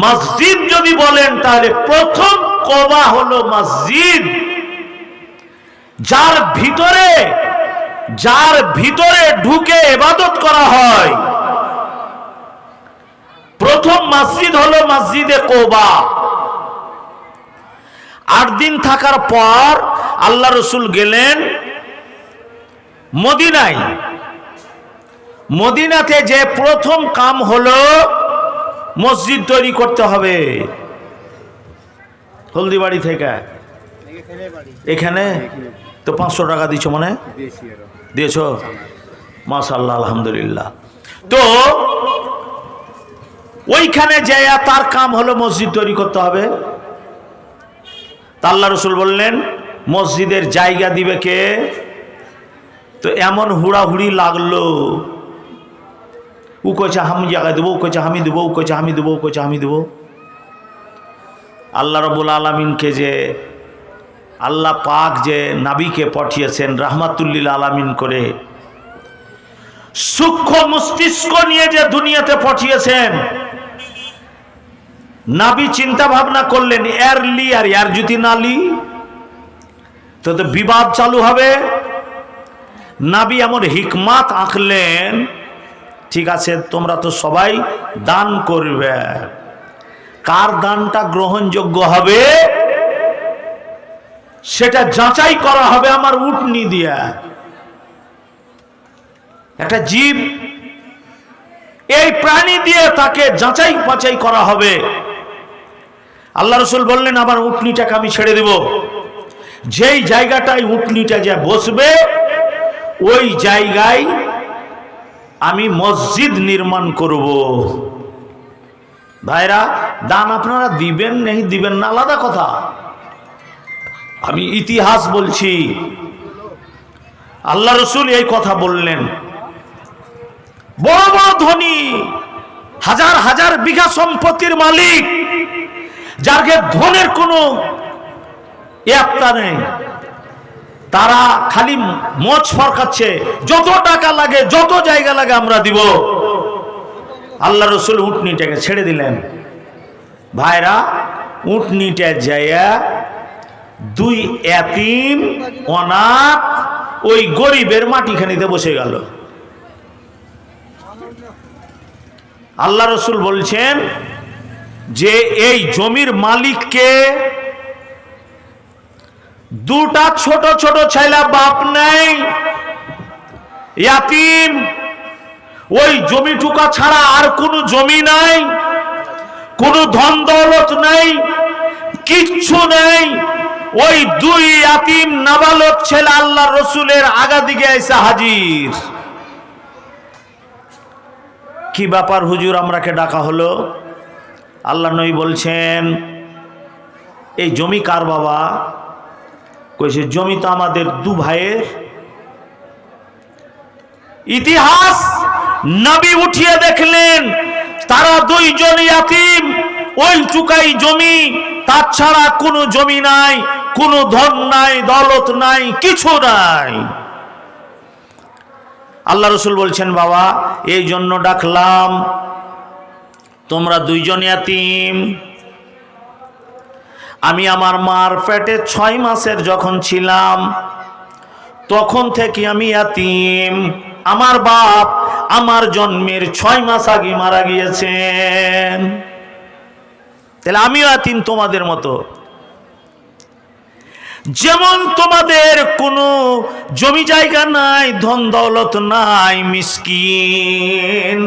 মসজিদ যদি বলেন তাহলে প্রথম কোবা হলো মসজিদ যার ভিতরে ঢুকে ইবাদত করা হয়। প্রথম মসজিদ হলো মসজিদে কোবা। 8 দিন থাকার পর আল্লাহ রসুল গেলেন মদিনায়। মদিনাতে যে প্রথম কাম হলো মসজিদ তৈরি করতে হবে। হলদিবাড়ি থেকে এখানে তো 500 টাকা দিছো, মানে দিয়েছো? মাশাআল্লাহ, আলহামদুলিল্লাহ। তো ওইখানে যাইয়া তার কাম হলো মসজিদ তৈরি করতে হবে। তা আল্লাহ রসুল বললেন মসজিদের জায়গা দিবে কে? তো এমন হুড়াহুড়ি লাগলো, ও কইছে আমি জায়গা দেবো, ও কইছে আমি দেবো, ও কইছে আমি দেবো, ও কইছে আমি দেবো। আল্লাহ রাব্বুল আলামিনকে যে আল্লাহ পাক যে নবীকে পাঠিয়েছেন রাহমাতুল্লিল আলামিন করে, সূক্ষ্ম মস্তিষ্ক নিয়ে যে দুনিয়াতে পাঠিয়েছেন, নবী চিন্তা ভাবনা করলেন এর লি আর এর যদি না লি তো বিবাদ চালু হবে। নবী এমন হিকমত আঁকলেন, ঠিক আছে তোমরা তো সবাই দান করবে, কার দানটা গ্রহণযোগ্য হবে সেটা যাচাই করা হবে আমার উটনি দিয়া। একটা জীব, এই প্রাণী দিয়ে তাকে যাচাই বাছাই করা হবে। আল্লাহ রসুল বললেন আমার উটনিটাকে আমি ছেড়ে দেব, যেই জায়গাটায় উটনিটা যা বসবে ওই জায়গায় আমি মসজিদ নির্মাণ করব। ভাইরা, দান আপনারা দিবেন নেই দিবেন না আলাদা কথা, আমি ইতিহাস বলছি। আল্লাহ রসুল এই কথা বললেন। বড় বড় ধনী, হাজার হাজার বিঘা সম্পত্তির মালিক, যাকে ধনের কোনো একটা নেই, তারা খালি মজ ফরকাচ্ছে, যত টাকা লাগে যত জায়গা লাগে আমরা দিব। আল্লাহ রসুল উটনিটাকে ছেড়ে দিলেন। ভাইরা, উটনিটা যাইয়া 2 এতিম অনাথ ওই গরিবের মাটিখানিতে বসে গেল। আল্লাহ রসুল বলছেন যে এই জমির মালিককে, 2টা ছোট ছোট ছেলে, বাপ নাই, ইয়াতিম, ওই জমিটুকা ছাড়া আর কোনো জমি নাই, কোনো ধন দৌলত নাই, কিচ্ছু নেই। ওই 2 ইয়াতিম নাবালক ছেলে আল্লাহ রসুলের আগা দিকে এসে হাজির। কি ব্যাপার হুজুর, আমরাকে ডাকা হলো? আল্লাহ নবী বলছেন এই জমি কার বাবা? কইছে জমি তো আমাদের 2 ভাইয়ের। ইতিহাস নবী উঠিয়ে দেখলেন তারা 2 জন ইয়াতিম, ওই চুকাই জমি, তার ছাড়া কোনো জমি নাই, কোনো ধন নাই, দৌলত নাই, কিছু নাই। আল্লাহ রসুল বলছেন বাবা এই জন্য ডাকলাম, তোমরা 2 জন ইয়াতিম। আমি আমার মার পেটে 6 মাসের যখন ছিলাম তখন থেকে আমি ইয়াতিম। আমার বাপ আমার জন্মের 6 মাস আগে মারা গিয়েছেন, তাহলে আমিও ইয়াতিম তোমাদের মতো। যেমন তোমাদের কোনো জমি জায়গা নাই, ধন দৌলত নাই, মিসকিন,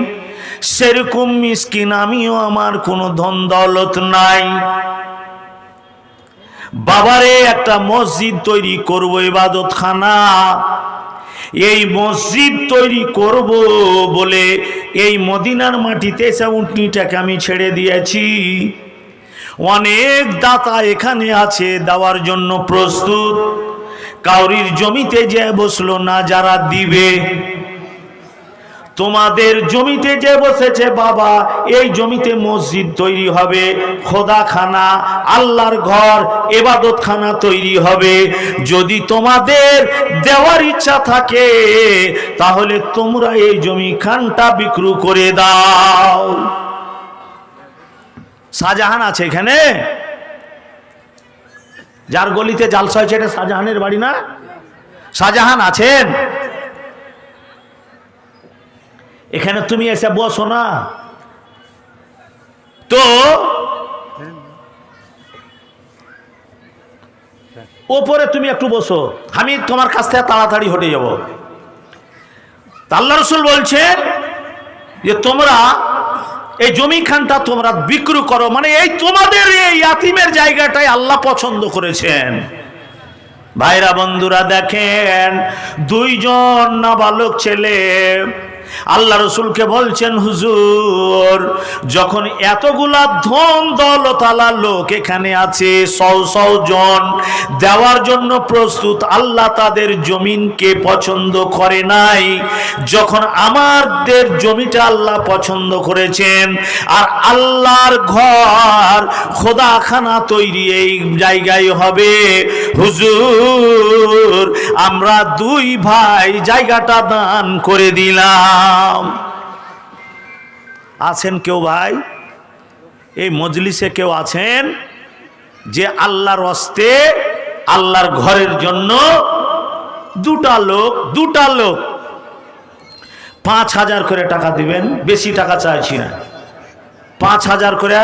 সেরকম মিসকিন আমিও, আমার কোনো ধন দৌলত নাই। বাবারে একটা মসজিদ তৈরি করব, ইবাদতখানা। এই মসজিদ তৈরি করব বলে এই মদিনার মাটিতে এসে উটনিটাকে আমি ছেড়ে দিয়েছি। অনেক দাতা এখানে আছে, দেওয়ার জন্য প্রস্তুত। কাউরির জমিতে যে বসলো না, যারা দিবে। তোমাদের জমিতে যে বসেছে বাবা, এই জমিতে মসজিদ তৈরি হবে, খোদাখানা, আল্লাহর ঘর, ইবাদতখানা তৈরি হবে। যদি তোমাদের দেওয়ার ইচ্ছা থাকে তাহলে তোমরা এই জমি খানটা বিক্রি করে দাও। শাহজাহান আছে এখানে, যার গলিতে জালসা হয়েছে, এটা শাহজাহানের বাড়ি না? শাহজাহান আছেন এখানে, তুমি এসে বসো না তো। ওপরে তুমি একটু বসো, আমি তোমার কাছ থেকে তাড়াতাড়ি হটে যাব। আল্লাহ রাসূল বলছেন যে তোমরা এই জমিখানটা তোমরা বিক্রি করো, মানে এই তোমাদের এই ইয়াতিমের জায়গাটাই আল্লাহ পছন্দ করেছেন। ভাইরা বন্ধুরা দেখেন, দুইজন নাবালক ছেলে আল্লাহ রসুলকে বলছেন, হুজুর যখন এতগুলা ধন দৌলতওয়ালা লোক এখানে আছে, 100 জন দেওয়ার জন্য প্রস্তুত, আল্লাহ তাদের জমিনকে পছন্দ করে নাই। যখন আমাদের জমিটা আল্লাহ পছন্দ করেছেন, আর আল্লাহর ঘর খোদাখানা তৈরি এই জায়গায় হবে, হুজুর আমরা দুই ভাই জায়গাটা দান করে দিলাম। আছেন কেউ ভাই এই মজলিসে, কেউ আছেন যে আল্লাহর হস্তে আল্লাহর ঘরের জন্য দুটা লোক 5,000 করে টাকা দিবেন? বেশি টাকা চাইছি না, 5,000 করে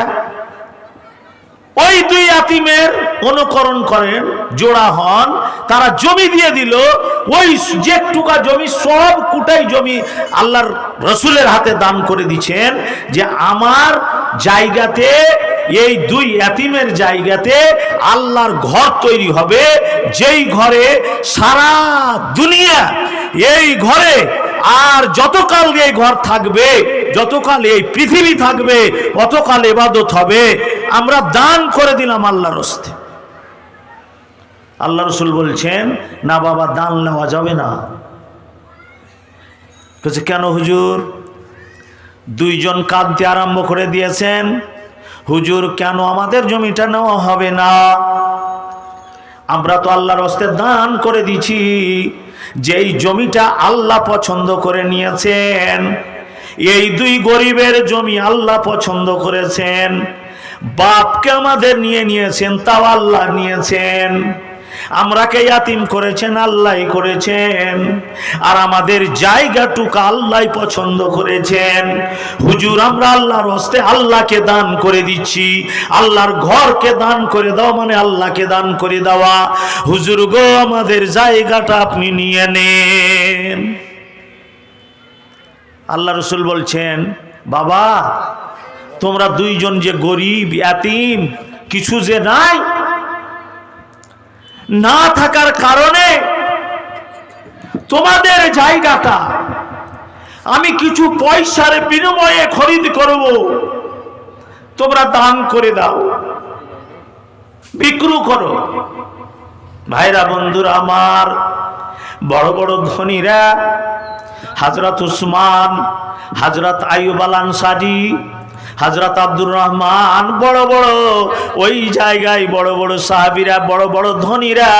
ওই দুই ইয়াতিমের অনুকরণ করেন, জোড়া হন, তারা জমি দিয়ে দিল। ওই যে টুকা জমি, সব কুটাই জমি আল্লাহর রসুলের হাতে দান করে দিচ্ছেন, যে আমার জায়গাতে, এই দুই ইয়াতিমের জায়গাতে আল্লাহর ঘর তৈরি হবে, যেই ঘরে সারা দুনিয়া এই ঘরে, আর যতকাল এই ঘর থাকবে, যতকাল এই পৃথিবী থাকবে, ততকাল ইবাদত হবে। আমরা দান করে দিলাম আল্লাহর হস্তে। আল্লাহ রসুল বলছেন, না বাবা, দান নেওয়া যাবে না। কেন হুজুর? দুইজন কাঁদতে আরম্ভ করে দিয়েছেন, হুজুর কেন আমাদের জমিটা নেওয়া হবে না? আমরা তো আল্লাহর হস্তে দান করে দিছি, যেই জমিটা আল্লাহ পছন্দ করে নিয়েছেন। এই দুই গরিবের জমি আল্লাহ পছন্দ করেছেন, বাপকে আমাদের নিয়েছেন, তাও আল্লাহ নিয়েছেন। আমরাকে ইয়াতিম করেছেন, আল্লাহই করেছেন, আর আমাদের জায়গাটুকু আল্লাহই পছন্দ করেছেন। হুজুর আমরা আল্লাহর হস্তে আল্লাহকে দান করে দিচ্ছি। আল্লাহর ঘরকে দান করে দাও মানে আল্লাহকে দান করে দেওয়া। হুজুর গো, আমাদের জায়গাটা আপনি নিয়ে নেন। আল্লাহ রসুল বলছেন, বাবা তোমরা দুইজন যে গরিব ইয়াতিম, কিছু যে নাই, না থাকার কারণে তোমাদের জায়গাটা আমি কিছু পয়সার বিনিময়ে খরিদ করব, তোমরা দান করে দাও, বিক্রি করো। ভাইরা বন্ধুরা আমার, বড় বড় ধনীরা, হযরত উসমান, হযরত আইয়ুব আল আনসারী, হযরত আব্দুর রহমান, বড় বড় ওই জায়গায় বড় বড় সাহাবীরা, বড় বড় ধনীরা,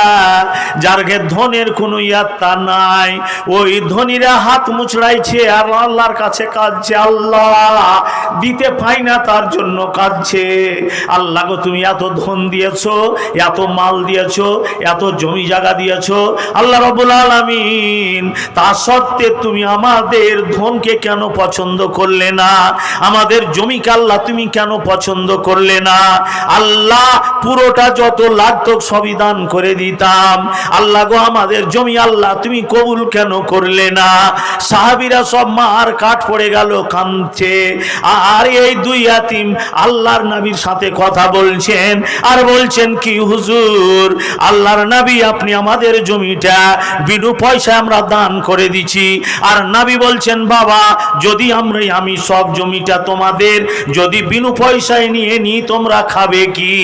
যার ধনের কোনো ইয়াত্তা নাই, ওই ধনীরা হাত মুচড়াইছে আর আল্লাহর কাছে কাঁদছে, আল্লাহ দিতে পাই না তার জন্য কাঁদছে। আল্লাহ গো, তুমি এত ধন দিয়েছো, এত মাল দিয়েছো, এত জমি জায়গা দিয়েছো, আল্লাহ রাব্বুল আলামিন, তা সত্ত্বে তুমি আমাদের ধনকে কেন পছন্দ করলে না? আমাদের জমি জমিকে আল্লাহ তুমি কেন পছন্দ করলে না? আল্লাহ পুরোটা যত লাগতো সবই দান করে দিতাম। আল্লাহ গো আমাদের জমি আল্লাহ তুমি কবুল কেন করলে না? সাহাবীরা সব মার কাঠ পড়ে গেল, কাঁদছে। আর এই দুই ইয়াতিম আল্লাহর নবীর সাথে কথা বলছেন আর বলছেন কি হুজুর, আল্লাহর নবী আপনি আমাদের জমিটা বিনা পয়সায় আমরা দান করে দিছি। আর নবী বলছেন বাবা যদি আমি সব জমিটা তোমাদের যদি বিনা পয়সায় নিয়ে নি তোমরা খাবে কি?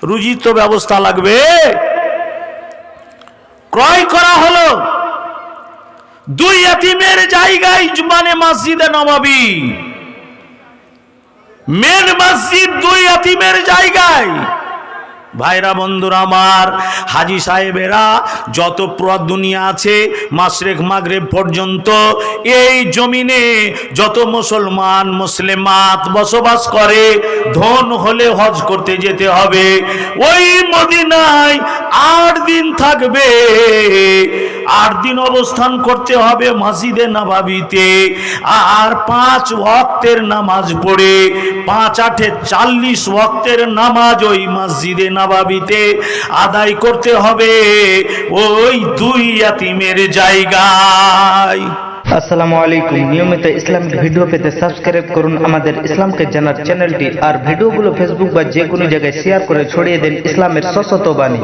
রুজির তো ব্যবস্থা লাগবে। ক্রয় করা হলো দুই ইয়াতিমের জায়গায়, মানে মসজিদে নববী, মেন মসজিদ দুই ইয়াতিমের জায়গায়। ভাইরা বন্ধুরা আমার, হাজি সাহেবেরা যত পুরো দুনিয়া আছে মাশরিক মাগরিব পর্যন্ত এই জমিনে যত মুসলমান মুসলিমাত বসবাস করে, ধন হলে হজ করতে যেতে হবে। ওই মদিনায় 8 দিন থাকবে, 8 দিন অবস্থান করতে হবে মসজিদে নববীতে। আর 5 ওয়াক্তের নামাজ পড়ে 5 8 40 ওয়াক্তের নামাজ ওই মসজিদে নববীতে আদায় করতে হবে ওই দুই ইয়াতিমের জায়গায়। আসসালামু আলাইকুম। নিয়মিত ইসলামিক ভিডিও পেতে সাবস্ক্রাইব করুন আমাদের ইসলামকে জানার চ্যানেলটি, আর ভিডিওগুলো ফেসবুক বা যে কোনো জায়গায় শেয়ার করে ছড়িয়ে দেন ইসলামের সশত বাণী।